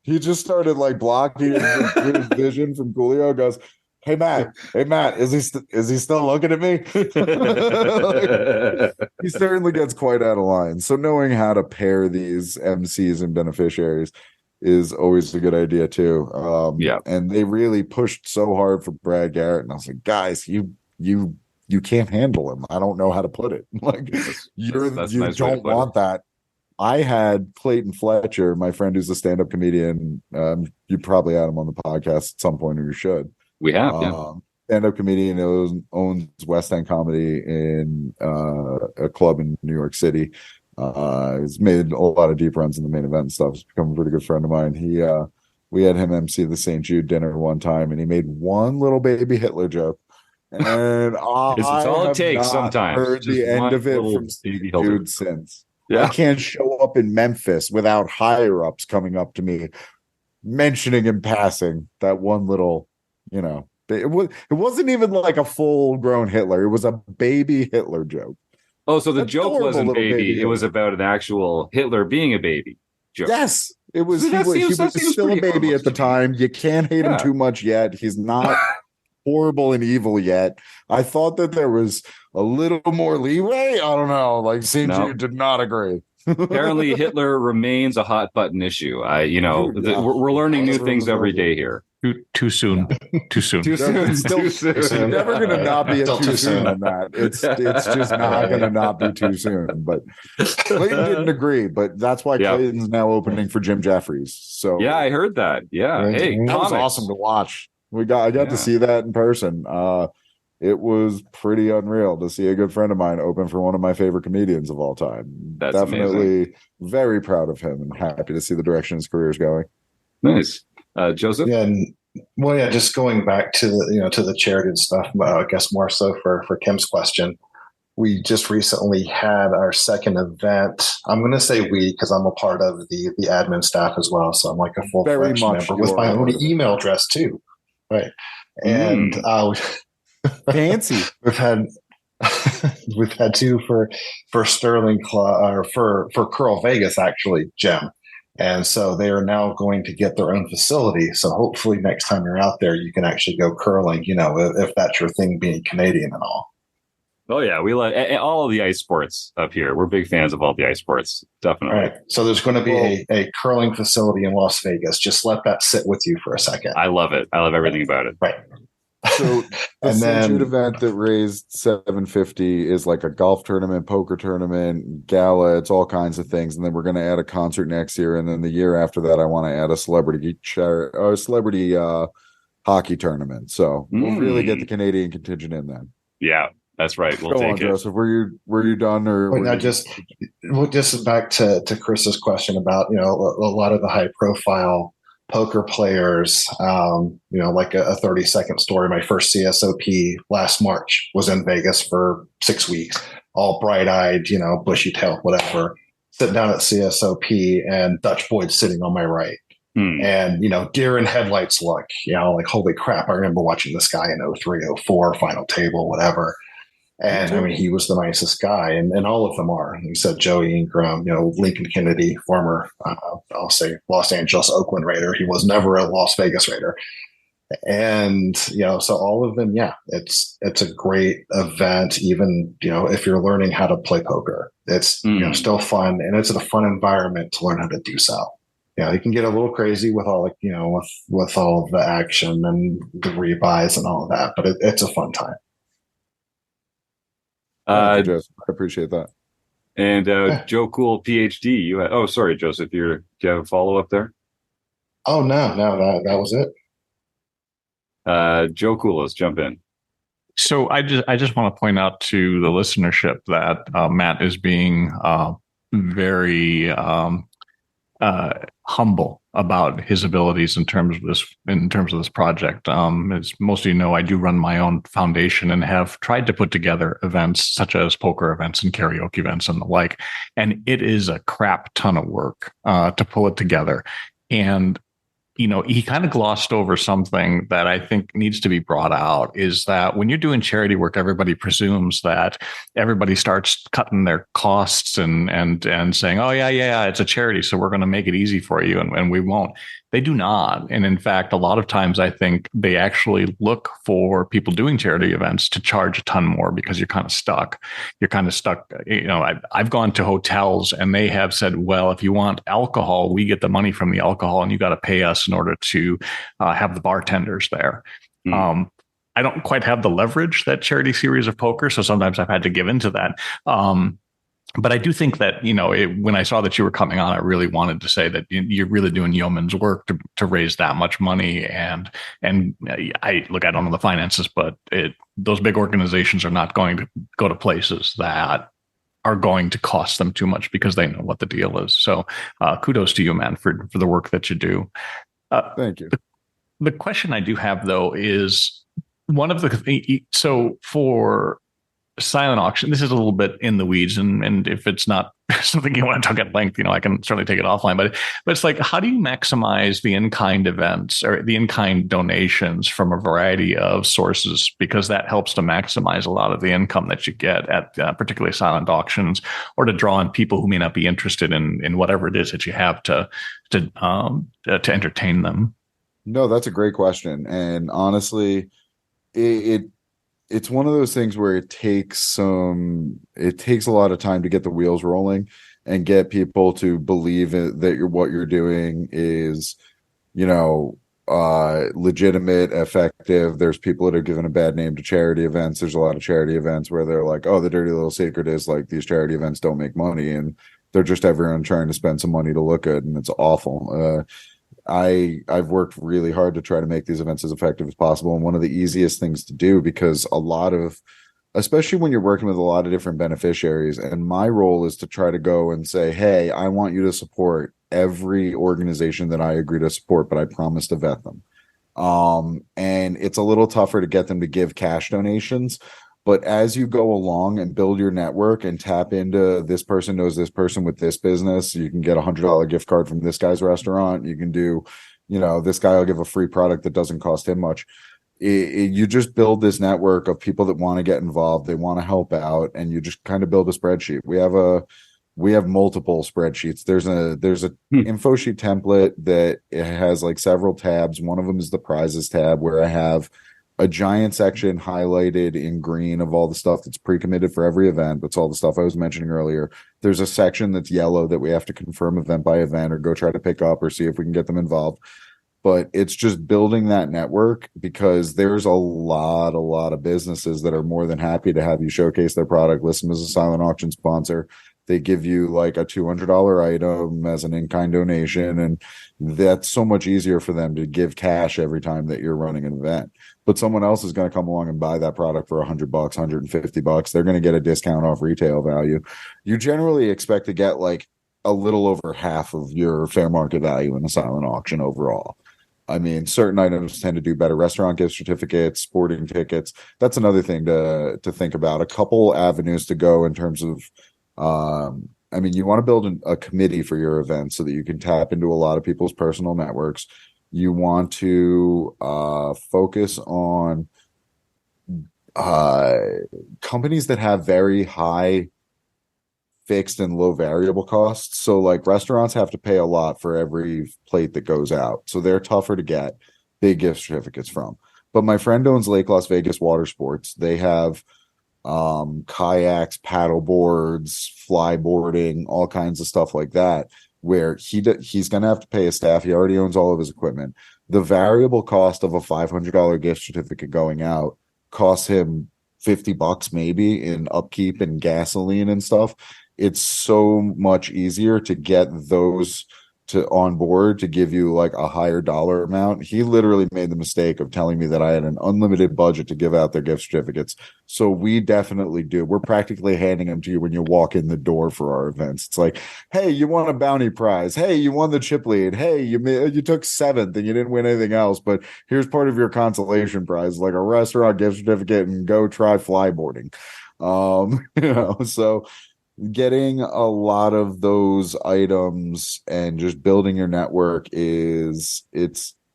[SPEAKER 7] he just started like blocking his vision from Coolio. Goes, hey Matt, is he still looking at me?" Like, he certainly gets quite out of line. So knowing how to pair these MCs and beneficiaries is always a good idea too. And they really pushed so hard for Brad Garrett, and I was like, "Guys, you can't handle him. I don't know how to put it. Like, you nice don't want that." I had Clayton Fletcher, my friend who's a stand-up comedian. You probably had him on the podcast at some point, or you should.
[SPEAKER 1] We have,
[SPEAKER 7] stand-up comedian owns West End Comedy in a club in New York City. He's made a lot of deep runs in the main event and stuff. He's become a pretty good friend of mine. We had him MC the St. Jude dinner one time, and he made one little baby Hitler joke. And
[SPEAKER 1] it's all it takes sometimes.
[SPEAKER 7] Heard the end of it from St. Jude since.
[SPEAKER 1] Yeah.
[SPEAKER 7] I can't show up in Memphis without higher ups coming up to me, mentioning in passing that one little, it wasn't even like a full grown Hitler. It was a baby Hitler joke.
[SPEAKER 1] Oh, so the joke wasn't baby. It was about an actual Hitler being a baby joke.
[SPEAKER 7] Yes. It was. He was still a baby at the time. You can't hate him too much yet. He's not horrible and evil yet. I thought that there was a little more leeway. I don't know. Like, St. Jude did not agree.
[SPEAKER 1] Apparently, Hitler remains a hot button issue. We're learning new things every day here.
[SPEAKER 3] Too soon. Too soon.
[SPEAKER 1] Too soon.
[SPEAKER 7] Still,
[SPEAKER 1] Too soon.
[SPEAKER 7] never going to not be a
[SPEAKER 5] Still
[SPEAKER 7] too
[SPEAKER 5] too
[SPEAKER 7] soon
[SPEAKER 5] soon.
[SPEAKER 7] on that. It's just not going to not be too soon. But Clayton didn't agree, but that's why
[SPEAKER 1] Yeah.
[SPEAKER 7] Clayton's now opening for Jim Jeffries. So
[SPEAKER 1] Yeah, I heard that. Yeah.
[SPEAKER 5] Right.
[SPEAKER 1] Hey,
[SPEAKER 7] that was
[SPEAKER 1] comics.
[SPEAKER 7] awesome to watch. I got
[SPEAKER 1] Yeah.
[SPEAKER 7] to see that in person. It was pretty unreal to see a good friend of mine open for one of my favorite comedians of all time.
[SPEAKER 1] That's
[SPEAKER 7] Definitely very proud of him and happy to see the direction his career is going.
[SPEAKER 1] Nice. Joseph?
[SPEAKER 5] Yeah, and well, yeah, just going back to the charity stuff, I guess more so for Kim's question. We just recently had our second event. I'm going to say we because I'm a part of the admin staff as well, so I'm like a full
[SPEAKER 7] Very
[SPEAKER 5] fledged
[SPEAKER 7] much
[SPEAKER 5] member with
[SPEAKER 7] you
[SPEAKER 5] my
[SPEAKER 7] are a
[SPEAKER 5] own
[SPEAKER 7] part of it.
[SPEAKER 5] email address too, right? And
[SPEAKER 7] Fancy.
[SPEAKER 5] we've had we've had two for Sterling or for Curl Vegas actually, Jim. And so they are now going to get their own facility. So hopefully next time you're out there, you can actually go curling, if that's your thing, being Canadian and all.
[SPEAKER 1] Oh, yeah. We like all of the ice sports up here. We're big fans of all the ice sports. Definitely.
[SPEAKER 5] All right. So there's going to be a curling facility in Las Vegas. Just let that sit with you for a second.
[SPEAKER 1] I love it. I love everything about it.
[SPEAKER 5] Right.
[SPEAKER 7] So the
[SPEAKER 5] And
[SPEAKER 7] St. Jude
[SPEAKER 5] then
[SPEAKER 7] event that raised $750 is like a golf tournament, poker tournament, gala. It's all kinds of things, and then we're going to add a concert next year, and then the year after that, I want to add a celebrity hockey tournament. So we'll really get the Canadian contingent in then.
[SPEAKER 1] Yeah, that's right. We'll
[SPEAKER 7] Go
[SPEAKER 1] take
[SPEAKER 7] on,
[SPEAKER 1] it.
[SPEAKER 7] Joseph. Were you done, or
[SPEAKER 5] Wait, just back to Chris's question about a lot of the high profile poker players, like a 30-second story. My first CSOP last March was in Vegas for 6 weeks, all bright-eyed, bushy tailed, whatever. Sitting down at CSOP and Dutch Boyd sitting on my right. And, deer in headlights look, like, holy crap, I remember watching this guy in 03, 04, final table, whatever. And I mean, he was the nicest guy, and all of them are. He said Joey Ingram, Lincoln Kennedy, former, I'll say Los Angeles, Oakland Raider. He was never a Las Vegas Raider. And, so all of them, yeah, it's a great event. Even, if you're learning how to play poker, it's, still fun, and it's a fun environment to learn how to do so. You can get a little crazy with all, with all of the action and the rebuys and all of that, but it's a fun time.
[SPEAKER 7] Thank you, Joseph. I appreciate that.
[SPEAKER 1] And Joe Cool, PhD. Sorry, Joseph. Do you have a follow up there?
[SPEAKER 5] Oh no, that was it.
[SPEAKER 1] Joe Cool, let's jump in.
[SPEAKER 3] So I just want to point out to the listenership that Matt is being very humble about his abilities in terms of this project. As most of you know, I do run my own foundation and have tried to put together events such as poker events and karaoke events and the like. And it is a crap ton of work to pull it together. And he kind of glossed over something that I think needs to be brought out, is that when you're doing charity work, everybody presumes that everybody starts cutting their costs and saying, oh, yeah, it's a charity, so we're going to make it easy for you. And we won't. They do not. And in fact, a lot of times I think they actually look for people doing charity events to charge a ton more because you're kind of stuck. I've gone to hotels and they have said, well, if you want alcohol, we get the money from the alcohol and you got to pay us in order to have the bartenders there. I don't quite have the leverage that Charity Series of Poker, so sometimes I've had to give into that. But I do think that, when I saw that you were coming on, I really wanted to say that you're really doing yeoman's work to raise that much money. And I don't know the finances, but those big organizations are not going to go to places that are going to cost them too much because they know what the deal is. So kudos to you, man, for the work that you do.
[SPEAKER 7] Thank you.
[SPEAKER 3] The question I do have, though, is so for silent auction, this is a little bit in the weeds, and if it's not something you want to talk at length, I can certainly take it offline, but it's like, how do you maximize the in-kind events or the in-kind donations from a variety of sources, because that helps to maximize a lot of the income that you get at particularly silent auctions, or to draw in people who may not be interested in whatever it is that you have to entertain them?
[SPEAKER 7] No, that's a great question, and honestly, it's one of those things where it takes a lot of time to get the wheels rolling and get people to believe that what you're doing is, legitimate, effective. There's people that have given a bad name to charity events. There's a lot of charity events where they're like, oh, the dirty little secret is like these charity events don't make money, and they're just everyone trying to spend some money to look good, and it's awful. I've worked really hard to try to make these events as effective as possible, and one of the easiest things to do, because a lot of, especially when you're working with a lot of different beneficiaries, and my role is to try to go and say, hey, I want you to support every organization that I agree to support, but I promise to vet them. And it's a little tougher to get them to give cash donations. But as you go along and build your network and tap into this person knows this person with this business, you can get $100 gift card from this guy's restaurant. You can do, this guy will give a free product that doesn't cost him much. You just build this network of people that want to get involved. They want to help out, and you just kind of build a spreadsheet. We have multiple spreadsheets. There's a info sheet template that it has like several tabs. One of them is the prizes tab, where I have a giant section highlighted in green of all the stuff that's pre-committed for every event. That's all the stuff I was mentioning earlier. There's a section that's yellow that we have to confirm event by event or go try to pick up or see if we can get them involved. But it's just building that network, because there's a lot of businesses that are more than happy to have you showcase their product, list them as a silent auction sponsor. They give you like a $200 item as an in-kind donation, and that's so much easier for them to give cash every time that you're running an event. But someone else is going to come along and buy that product for $100, $150. They're going to get a discount off retail value. You generally expect to get like a little over half of your fair market value in a silent auction overall. I mean, certain items tend to do better. Restaurant gift certificates, sporting tickets. That's another thing to think about. A couple avenues to go in terms of, you want to build a committee for your event so that you can tap into a lot of people's personal networks. You want to focus on companies that have very high fixed and low variable costs. So like restaurants have to pay a lot for every plate that goes out. So they're tougher to get big gift certificates from. But my friend owns Lake Las Vegas Water Sports. They have kayaks, paddle boards, flyboarding, all kinds of stuff like that, where he's going to have to pay his staff. He already owns all of his equipment. The variable cost of a $500 gift certificate going out costs him $50 maybe in upkeep and gasoline and stuff. It's so much easier to get those to on board to give you like a higher dollar amount. He literally made the mistake of telling me that I had an unlimited budget to give out their gift certificates. So we definitely do. We're practically handing them to you when you walk in the door for our events. It's like, hey, you won a bounty prize. Hey, you won the chip lead. Hey, you took 7th and you didn't win anything else, but here's part of your consolation prize, like a restaurant gift certificate, and go try flyboarding. So getting a lot of those items and just building your network it's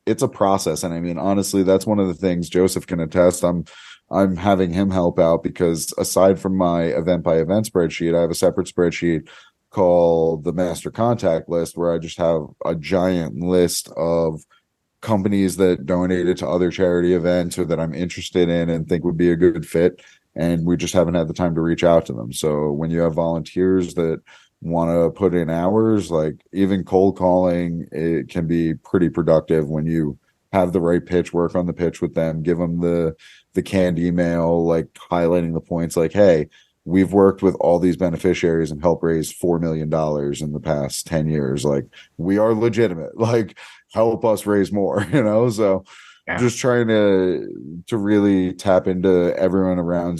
[SPEAKER 7] a process. And I mean, honestly, that's one of the things Joseph can attest. I'm having him help out, because aside from my event by event spreadsheet, I have a separate spreadsheet called the master contact list, where I just have a giant list of companies that donated to other charity events or that I'm interested in and think would be a good fit. And we just haven't had the time to reach out to them. So when you have volunteers that want to put in hours, like even cold calling, it can be pretty productive when you have the right pitch, work on the pitch with them, give them the canned email, like highlighting the points like, hey, we've worked with all these beneficiaries and helped raise $4 million in the past 10 years. Like, we are legitimate, like help us raise more, so yeah. Just trying to really tap into everyone around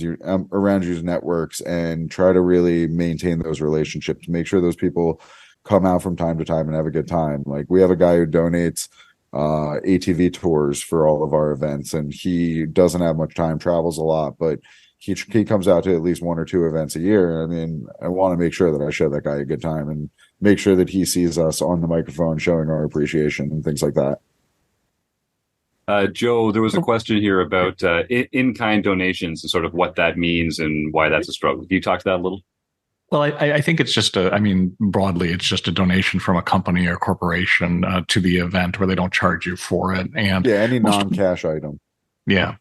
[SPEAKER 7] you's networks and try to really maintain those relationships, make sure those people come out from time to time and have a good time. Like, we have a guy who donates ATV tours for all of our events, and he doesn't have much time, travels a lot, but he comes out to at least 1 or 2 events a year. I mean, I want to make sure that I show that guy a good time and make sure that he sees us on the microphone showing our appreciation and things like that.
[SPEAKER 1] Joe, there was a question here about in-kind donations and sort of what that means and why that's a struggle. Can you talk to that a little?
[SPEAKER 3] Well, I think it's just broadly, it's just a donation from a company or corporation to the event where they don't charge you for it. And
[SPEAKER 7] yeah, any non-cash item.
[SPEAKER 3] Yeah.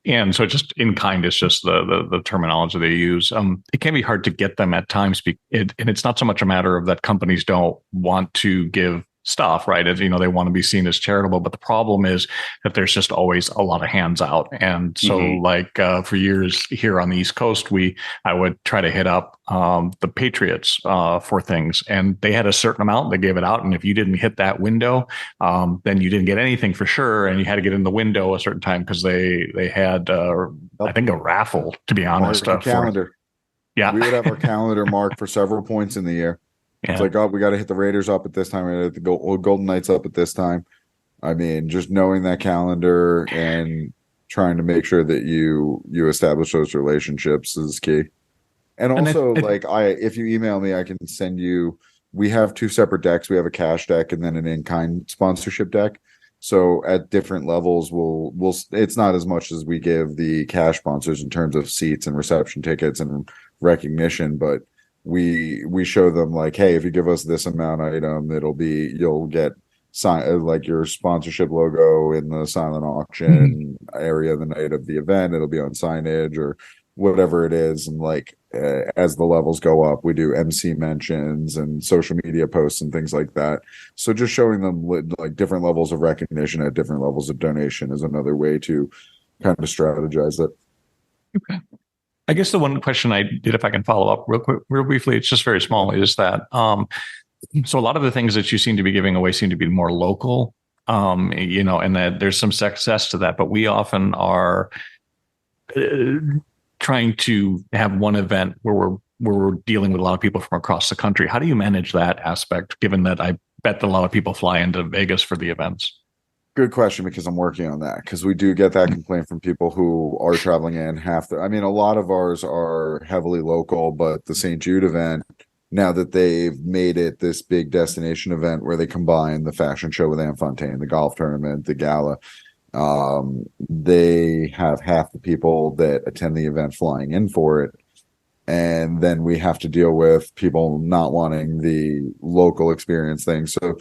[SPEAKER 3] And so just in kind is just the terminology they use. It can be hard to get them at times, and it's not so much a matter of that companies don't want to give stuff, right? As, they want to be seen as charitable, but the problem is that there's just always a lot of hands out. And so for years here on the East Coast, I would try to hit up the Patriots for things, and they had a certain amount, they gave it out. And if you didn't hit that window, then you didn't get anything for sure. And you had to get in the window a certain time because they had, I think, a raffle, to be honest.
[SPEAKER 7] Calendar.
[SPEAKER 3] Yeah.
[SPEAKER 7] We would have our calendar marked for several points in the year. Yeah. It's like, oh, we got to hit the Raiders up at this time. We got to hit the Golden Knights up at this time. I mean, just knowing that calendar and trying to make sure that you establish those relationships is key. And also, if you email me, I can send you. We have 2 separate decks. We have a cash deck and then an in-kind sponsorship deck. So at different levels, we'll. It's not as much as we give the cash sponsors in terms of seats and reception tickets and recognition, but we show them like, hey, if you give us this amount item, you'll get like your sponsorship logo in the silent auction area the night of the event. It'll be on signage or whatever it is. And as the levels go up, we do MC mentions and social media posts and things like that. So just showing them like different levels of recognition at different levels of donation is another way to kind of strategize it.
[SPEAKER 3] Okay. I guess the one question I did, if I can follow up real briefly, it's just very small, is that so a lot of the things that you seem to be giving away seem to be more local, and that there's some success to that, but we often are trying to have one event where we're dealing with a lot of people from across the country. How do you manage that aspect, given that I bet that a lot of people fly into Vegas for the events?
[SPEAKER 7] Good question, because I'm working on that, because we do get that complaint from people who are traveling in a lot of ours are heavily local, but the St. Jude event, now that they've made it this big destination event where they combine the fashion show with Anne Fontaine, the golf tournament, the gala, they have half the people that attend the event flying in for it. And then we have to deal with people not wanting the local experience thing. So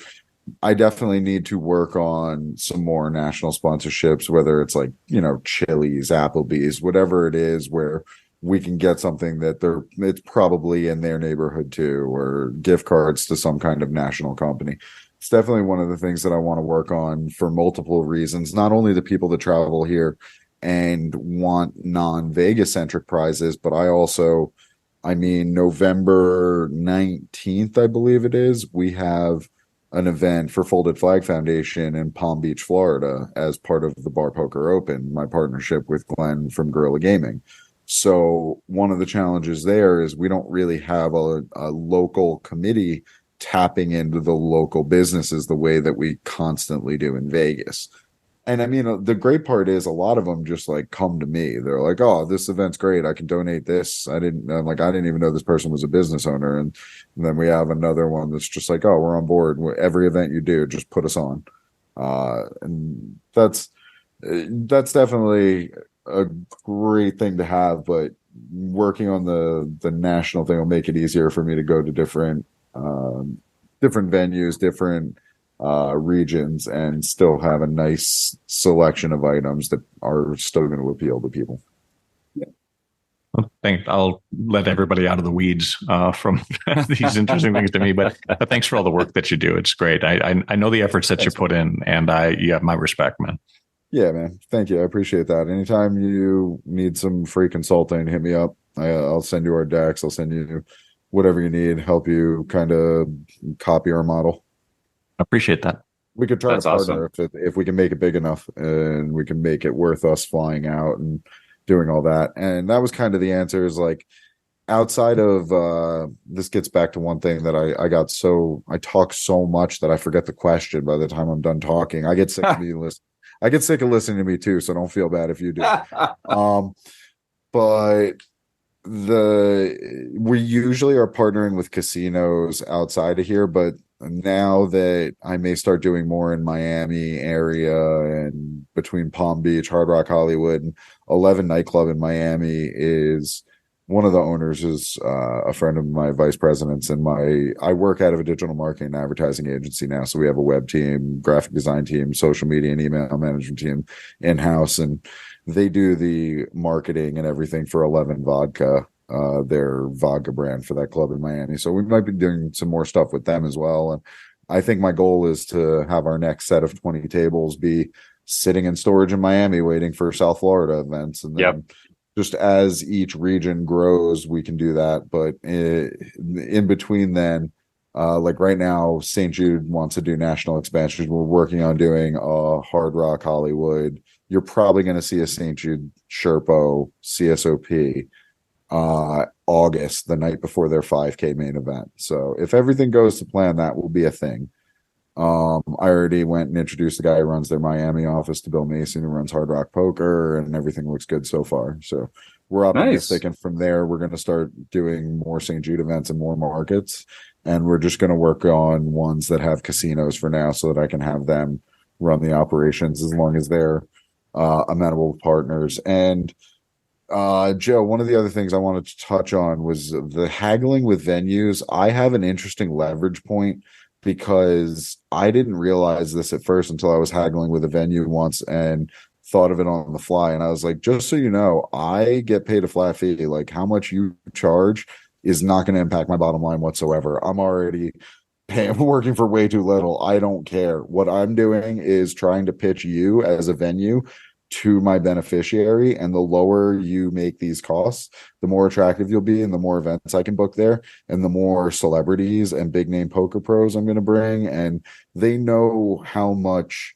[SPEAKER 7] I definitely need to work on some more national sponsorships, whether it's Chili's, Applebee's, whatever it is, where we can get something that it's probably in their neighborhood too, or gift cards to some kind of national company. It's definitely one of the things that I want to work on for multiple reasons. Not only the people that travel here and want non-Vegas centric prizes, but November 19th, I believe it is, we have an event for Folded Flag Foundation in Palm Beach, Florida, as part of the Bar Poker Open, my partnership with Glenn from Guerrilla Gaming. So one of the challenges there is we don't really have a local committee tapping into the local businesses the way that we constantly do in Vegas. And the great part is a lot of them just come to me. They're like, oh, this event's great. I can donate this. I didn't even know this person was a business owner. And then we have another one that's just like, oh, we're on board. Every event you do, just put us on. And that's definitely a great thing to have, but working on the national thing will make it easier for me to go to different venues, different regions, and still have a nice selection of items that are still going to appeal to people.
[SPEAKER 3] Well, I'll let everybody out of the weeds from these interesting things to me, but thanks for all the work that you do. It's great. I know the efforts that you put in, and you have my respect, man.
[SPEAKER 7] Yeah, man. Thank you. I appreciate that. Anytime you need some free consulting, hit me up. I'll send you our decks. I'll send you whatever you need, help you kind of copy our model.
[SPEAKER 3] I appreciate that.
[SPEAKER 7] We could try to partner if we can make it big enough and we can make it worth us flying out and doing all that. And that was kind of the answer, is outside of this gets back to one thing that I talk so much that I forget the question by the time I'm done talking. I get sick of listening to me too, so don't feel bad if you do. But we usually are partnering with casinos outside of here, but now that I may start doing more in Miami area and between Palm Beach, Hard Rock, Hollywood, and 11 nightclub in Miami, is one of the owners is a friend of my vice presidents, and I work out of a digital marketing and advertising agency now. So we have a web team, graphic design team, social media and email management team in-house, and they do the marketing and everything for 11 Vodka, their vodka brand for that club in Miami. So we might be doing some more stuff with them as well. And I think my goal is to have our next set of 20 tables be sitting in storage in Miami waiting for South Florida events. And then just as each region grows, we can do that. But in between then, like right now, St. Jude wants to do national expansion. We're working on doing Hard Rock Hollywood. You're probably going to see a St. Jude Sherpo CSOP August, the night before their 5K main event. So if everything goes to plan, that will be a thing. I already went and introduced the guy who runs their Miami office to Bill Mason, who runs Hard Rock Poker, and everything looks good so far. So we're optimistic, and from there, we're going to start doing more St. Jude events and more markets. And we're just going to work on ones that have casinos for now so that I can have them run the operations as long as they're amenable partners. And Joe, one of the other things I wanted to touch on was the haggling with venues. I have an interesting leverage point because I didn't realize this at first until I was haggling with a venue once and thought of it on the fly. And I was like, just so you know, I get paid a flat fee. Like, how much you charge is not going to impact my bottom line whatsoever. I'm already working for way too little. I don't care. What I'm doing is trying to pitch you as a venue to my beneficiary, and the lower you make these costs, the more attractive you'll be, and the more events I can book there, and the more celebrities and big name poker pros I'm going to bring. And they know how much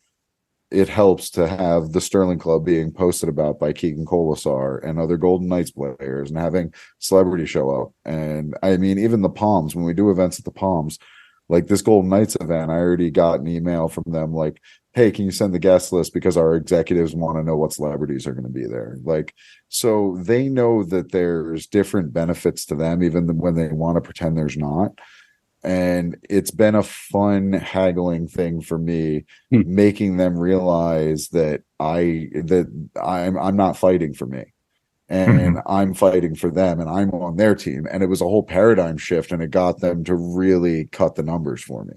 [SPEAKER 7] it helps to have the Sterling Club being posted about by Keegan Colasar and other Golden Knights players, and having celebrities show up. And I mean, even the Palms, when we do events at the Palms, like this Golden Knights event, I already got an email from them like, hey, can you send the guest list because our executives want to know what celebrities are going to be there? Like, so they know that there's different benefits to them, even when they want to pretend there's not. And it's been a fun haggling thing for me, making them realize that I'm not fighting for me, and I'm fighting for them, and I'm on their team. And it was a whole paradigm shift, and it got them to really cut the numbers for me.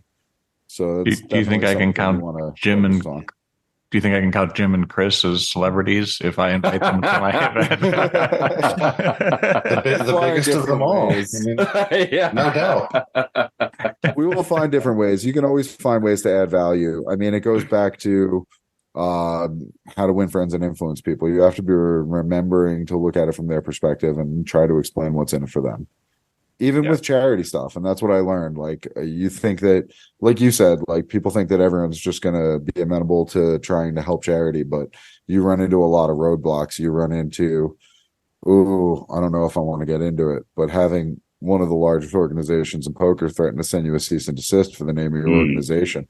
[SPEAKER 7] So
[SPEAKER 3] do you think I can count Jim and do you think I can count Jim and Chris as celebrities if I invite them to my event?
[SPEAKER 5] the biggest of them all. I mean, no doubt.
[SPEAKER 7] We will find different ways. You can always find ways to add value. I mean, it goes back to how to win friends and influence people. You have to be remembering to look at it from their perspective and try to explain what's in it for them. Even with charity stuff. And that's what I learned. Like, you think that, like you said, like people think that everyone's just going to be amenable to trying to help charity, but you run into a lot of roadblocks. You run into, I don't know if I want to get into it, but having one of the largest organizations in poker threaten to send you a cease and desist for the name of your organization.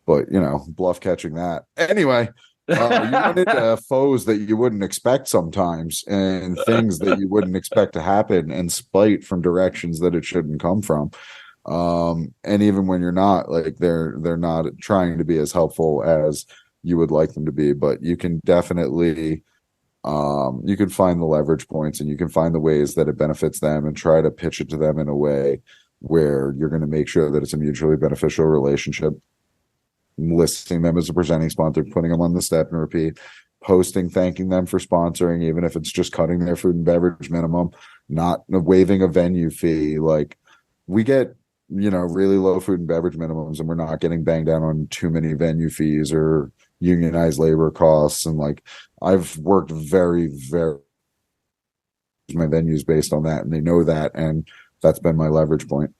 [SPEAKER 7] But, bluff catching that. Anyway, you run into foes that you wouldn't expect sometimes, and things that you wouldn't expect to happen, and spite from directions that it shouldn't come from. And even when you're not, like, they're not trying to be as helpful as you would like them to be, but you can definitely you can find the leverage points, and you can find the ways that it benefits them, and try to pitch it to them in a way where you're going to make sure that it's a mutually beneficial relationship. Listing them as a presenting sponsor, putting them on the step and repeat, posting, thanking them for sponsoring, even if it's just cutting their food and beverage minimum, not waiving a venue fee. Like, we get, really low food and beverage minimums, and we're not getting banged down on too many venue fees or unionized labor costs. And like, I've worked very, very my venues based on that, and they know that, and that's been my leverage point.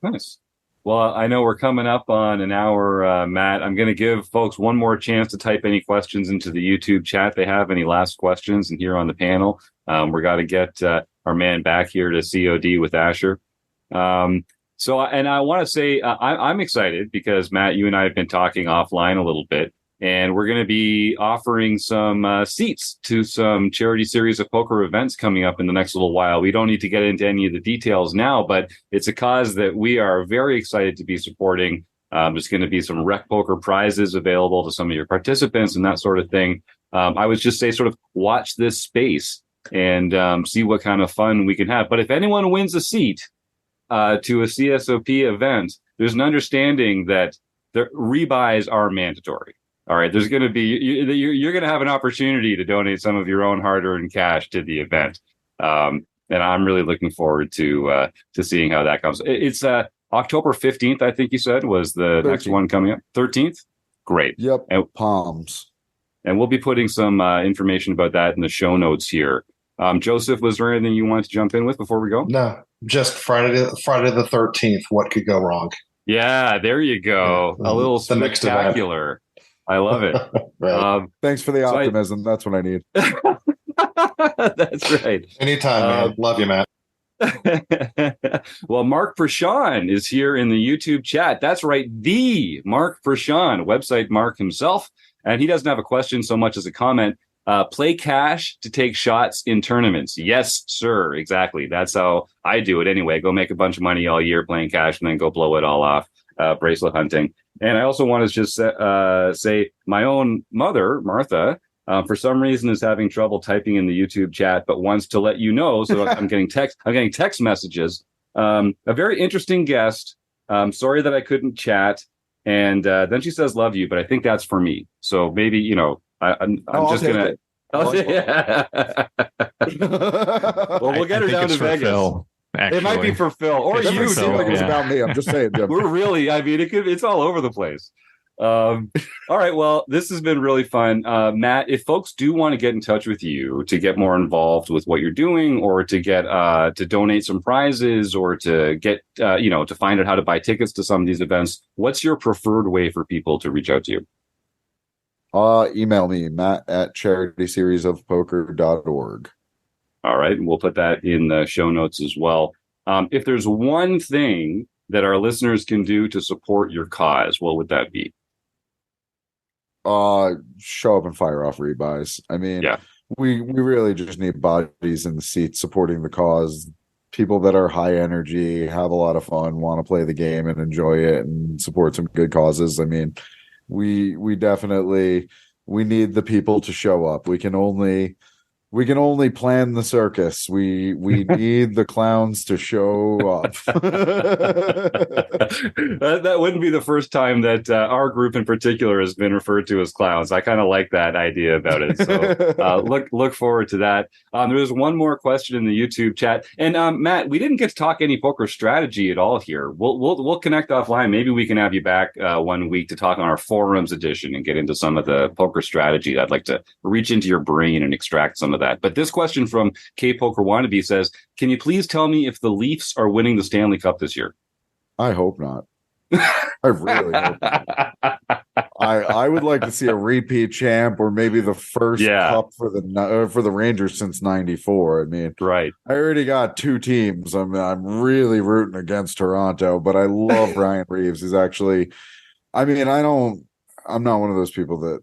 [SPEAKER 1] Nice. Well, I know we're coming up on an hour, Matt. I'm going to give folks one more chance to type any questions into the YouTube chat. They have any last questions, and here on the panel, we're got to get our man back here to COD with Asher. So, and I want to say I'm excited because, Matt, you and I have been talking offline a little bit, and we're going to be offering some seats to some charity series of poker events coming up in the next little while. We don't need to get into any of the details now, but it's a cause that we are very excited to be supporting. There's going to be some rec poker prizes available to some of your participants and that sort of thing. I would just say sort of watch this space and see what kind of fun we can have. But if anyone wins a seat to a CSOP event, there's an understanding that the rebuys are mandatory. All right, there's going to be you're going to have an opportunity to donate some of your own hard-earned cash to the event, and I'm really looking forward to seeing how that comes. It's October 15th, I think you said, was the
[SPEAKER 7] 13th.
[SPEAKER 1] Next one coming up. 13th? Great.
[SPEAKER 7] Yep. Palms.
[SPEAKER 1] And we'll be putting some information about that in the show notes here. Joseph, was there anything you wanted to jump in with before we go?
[SPEAKER 5] No, just Friday the 13th. What could go wrong?
[SPEAKER 1] Yeah, there you go. A little spectacular. I love it.
[SPEAKER 5] Right.
[SPEAKER 7] Thanks for the optimism. That's what I need.
[SPEAKER 1] That's right.
[SPEAKER 5] Anytime, man. Love you, Matt.
[SPEAKER 1] Well, Mark Prashon is here in the YouTube chat. That's right. The Mark Prashon, website Mark himself. And he doesn't have a question so much as a comment. Play cash to take shots in tournaments. Yes, sir. Exactly. That's how I do it anyway. Go make a bunch of money all year playing cash and then go blow it all off bracelet hunting. And I also want to just say my own mother, Martha, for some reason is having trouble typing in the YouTube chat, but wants to let you know. So I'm getting text messages. A very interesting guest. Sorry that I couldn't chat. And then she says, love you, but I think that's for me. So maybe, you know, I'm just going to. Yeah. Well, we'll get her down to Vegas.
[SPEAKER 3] Phil,
[SPEAKER 1] it might be for Phil or
[SPEAKER 7] it
[SPEAKER 1] you.
[SPEAKER 7] Seem like it's about me. I'm just saying.
[SPEAKER 1] We're really, I mean, it's all over the place. All right. Well, this has been really fun. Matt, if folks do want to get in touch with you to get more involved with what you're doing or to get to donate some prizes or to get, to find out how to buy tickets to some of these events, what's your preferred way for people to reach out to you?
[SPEAKER 7] Email me, matt@charitySeriesOfPoker.org.
[SPEAKER 1] All right. We'll put that in the show notes as well. If there's one thing that our listeners can do to support your cause, what would that be?
[SPEAKER 7] Show up and fire off rebuys. I mean,
[SPEAKER 1] yeah.
[SPEAKER 7] we really just need bodies in the seats supporting the cause. People that are high energy, have a lot of fun, want to play the game and enjoy it and support some good causes. I mean, we definitely need the people to show up. We can only plan the circus. We need the clowns to show up.
[SPEAKER 1] That wouldn't be the first time that our group in particular has been referred to as clowns. I kind of like that idea about it. So look forward to that. There's one more question in the YouTube chat, and Matt, we didn't get to talk any poker strategy at all here. We'll connect offline. Maybe we can have you back 1 week to talk on our forums edition and get into some of the poker strategy. I'd like to reach into your brain and extract some of that. But this question from K Poker Wannabe says, can you please tell me if the Leafs are winning the Stanley Cup this year?
[SPEAKER 7] I hope not. I really hope not. I would like to see a repeat champ or maybe the first cup for the Rangers since '94. I mean,
[SPEAKER 1] right.
[SPEAKER 7] I already got two teams. I'm really rooting against Toronto, but I love Ryan Reeves. He's actually, I mean, I'm not one of those people that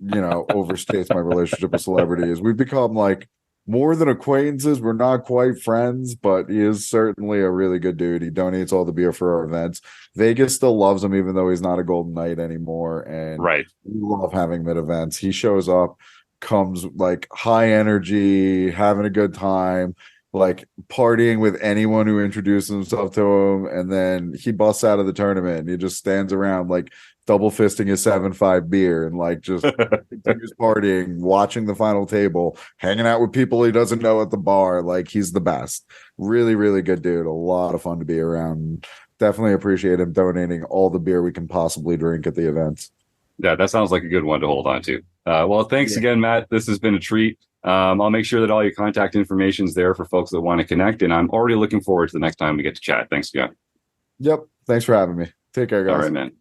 [SPEAKER 7] overstates my relationship with celebrities. We've become like more than acquaintances. We're not quite friends, but he is certainly a really good dude. He donates all the beer for our events. Vegas still loves him, even though he's not a Golden Knight anymore. And
[SPEAKER 1] right.
[SPEAKER 7] we love having him at events. He shows up, comes like high energy, having a good time, like partying with anyone who introduces himself to him. And then he busts out of the tournament and he just stands around like double fisting his 7.5 beer and like just continues partying, watching the final table, hanging out with people he doesn't know at the bar. Like he's the best. Really, really good dude. A lot of fun to be around. Definitely appreciate him donating all the beer we can possibly drink at the events.
[SPEAKER 1] Yeah, that sounds like a good one to hold on to. Well, thanks again, Matt. This has been a treat. I'll make sure that all your contact information is there for folks that want to connect. And I'm already looking forward to the next time we get to chat. Thanks again.
[SPEAKER 7] Yep. Thanks for having me. Take care, guys.
[SPEAKER 1] All right, man.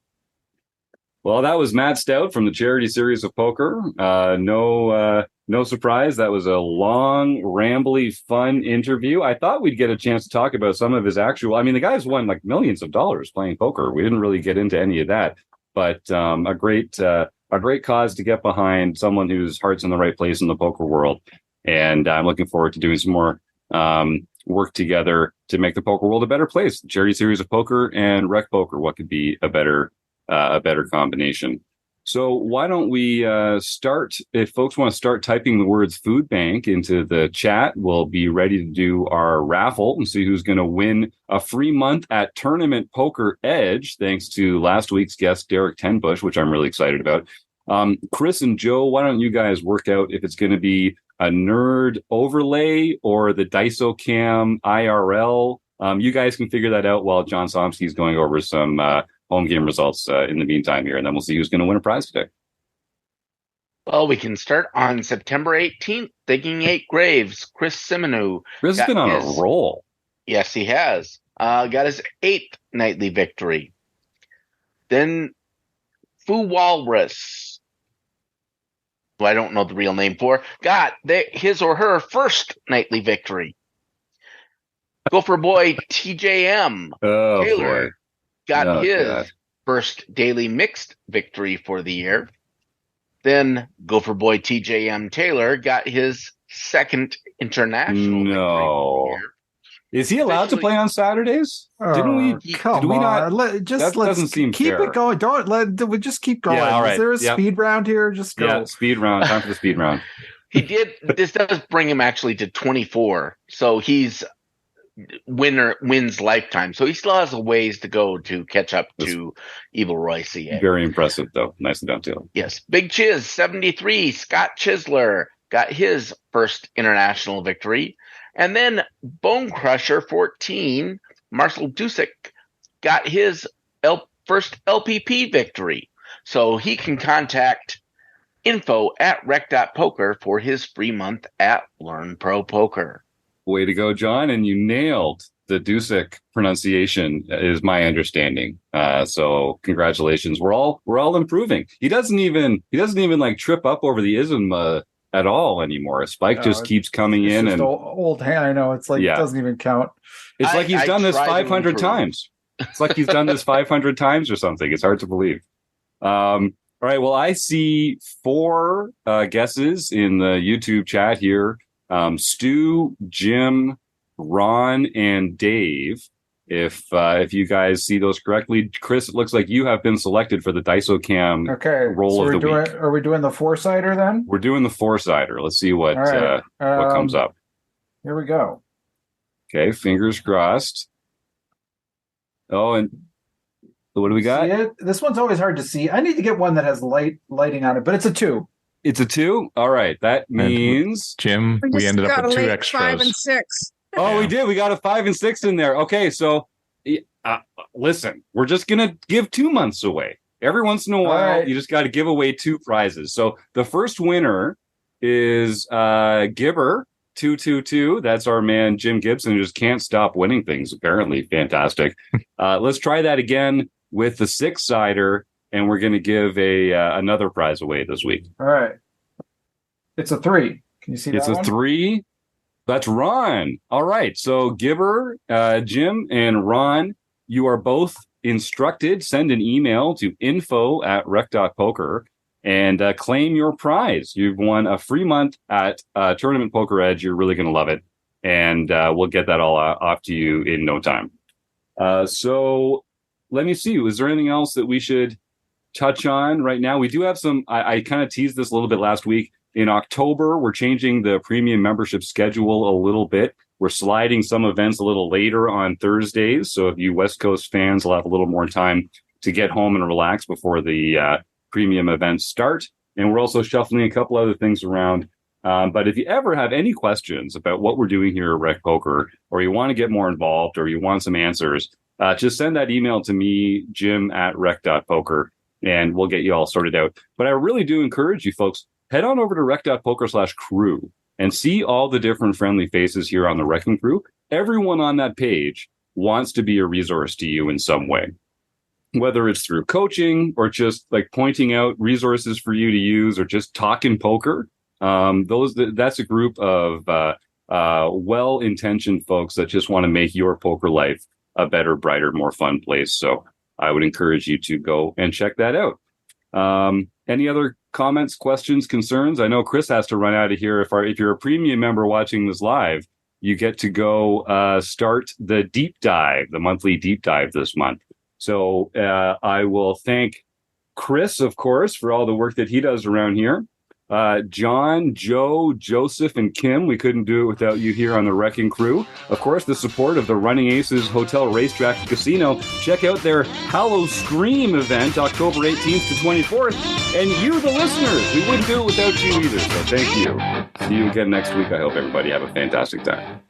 [SPEAKER 1] Well, that was Matt Stout from the Charity Series of Poker. No surprise. That was a long, rambly, fun interview. I thought we'd get a chance to talk about some of his actual. I mean, the guy's won like millions of dollars playing poker. We didn't really get into any of that, but a great cause to get behind. Someone whose heart's in the right place in the poker world, and I'm looking forward to doing some more work together to make the poker world a better place. Charity Series of Poker and Rec Poker. What could be a better combination? So why don't we start? If folks want to start typing the words food bank into the chat, we'll be ready to do our raffle and see who's going to win a free month at Tournament Poker Edge, thanks to last week's guest, Derek Tenbush, which I'm really excited about. Chris and Joe, why don't you guys work out if it's going to be a nerd overlay or the DiceoCam IRL You guys can figure that out while John Somsky is going over some home game results in the meantime here, and then we'll see who's going to win a prize today.
[SPEAKER 4] Well, we can start on September 18th, digging 8 graves. Chris Simonu.
[SPEAKER 1] Chris has been on a roll.
[SPEAKER 4] Yes, he has. Got his 8th nightly victory. Then Fu Walrus, who I don't know the real name for, got his or her first nightly victory. Gopher Boy TJM Taylor got his first daily mixed victory for the year. Then Gopher Boy TJM Taylor got his second international victory for the year.
[SPEAKER 1] Is he allowed to play on Saturdays? Didn't we?
[SPEAKER 2] Come on. Let's keep
[SPEAKER 1] fair.
[SPEAKER 2] it going. We just keep going.
[SPEAKER 1] Yeah, all right.
[SPEAKER 2] Is there a speed round here? Just go.
[SPEAKER 1] Yeah, speed round. Time for the speed round.
[SPEAKER 4] He did. This does bring him actually to 24. So he's wins lifetime. So he still has a ways to go to catch up to Evil Roy CA.
[SPEAKER 1] Very impressive, though. Nicely done, too.
[SPEAKER 4] Yes. Big Chiz, 73. Scott Chisler got his first international victory. And then Bone Crusher 14, Marcel Dusick, got his first LPP victory. So he can contact info@rec.poker for his free month at Learn Pro Poker.
[SPEAKER 1] Way to go, John. And you nailed the Dusick pronunciation, is my understanding. So congratulations. We're all improving. He doesn't even like trip up over the ism at all anymore. Spike just keeps coming in and
[SPEAKER 2] old hand. I know, it's like it doesn't even count.
[SPEAKER 1] It's like he's done this 500 times. It's like he's done this 500 times or something. It's hard to believe. All right. Well, I see 4 guesses in the YouTube chat here. Stu, Jim, Ron, and Dave. If you guys see those correctly, Chris, it looks like you have been selected for the DiceOcam roll of the week.
[SPEAKER 2] Are we doing the 4-sider then?
[SPEAKER 1] We're doing the 4-sider. Let's see what comes up.
[SPEAKER 2] Here we go.
[SPEAKER 1] Okay, fingers crossed. Oh, and what do we got?
[SPEAKER 2] See it? This one's always hard to see. I need to get one that has lighting on it, but it's a 2.
[SPEAKER 1] It's a 2? All right. That means
[SPEAKER 3] Jim, we ended up with 2 extras.
[SPEAKER 6] 5 and 6.
[SPEAKER 1] Oh, we did. We got a 5 and 6 in there. Okay, so listen, we're just gonna give 2 months away. Every once in a while, you just got to give away 2 prizes. So the first winner is Gibber 222. That's our man Jim Gibson, who just can't stop winning things. Apparently, fantastic. Let's try that again with the 6-sider, and we're going to give another prize away this week.
[SPEAKER 2] All right, it's a 3. Can you see that?
[SPEAKER 1] It's a 3. That's Ron. All right. So Gibber, Jim, and Ron, you are both instructed. Send an email to info@rec.poker and claim your prize. You've won a free month at Tournament Poker Edge. You're really going to love it. And we'll get that all off to you in no time. So let me see. Is there anything else that we should touch on right now? We do have some, I kind of teased this a little bit last week. In October, we're changing the premium membership schedule a little bit. We're sliding some events a little later on Thursdays. So if you West Coast fans will have a little more time to get home and relax before the premium events start. And we're also shuffling a couple other things around. But if you ever have any questions about what we're doing here at Rec Poker, or you want to get more involved, or you want some answers, just send that email to me, jim@rec.poker, and we'll get you all sorted out. But I really do encourage you folks, head on over to rec.poker/crew and see all the different friendly faces here on the Wrecking Crew. Everyone on that page wants to be a resource to you in some way, whether it's through coaching or just like pointing out resources for you to use or just talking poker. That's a group of well-intentioned folks that just want to make your poker life a better, brighter, more fun place. So I would encourage you to go and check that out. Any other comments, questions, concerns? I know Chris has to run out of here. If you're a premium member watching this live, you get to go start the deep dive, the monthly deep dive this month. So I will thank Chris, of course, for all the work that he does around here. John, Joe, Joseph, and Kim, we couldn't do it without you here on the Wrecking Crew. Of course, the support of the Running Aces Hotel, Racetrack, and Casino. Check out their Hallow Scream event, October 18th to 24th. And you, the listeners, we wouldn't do it without you either. So thank you. See you again next week. I hope everybody have a fantastic time.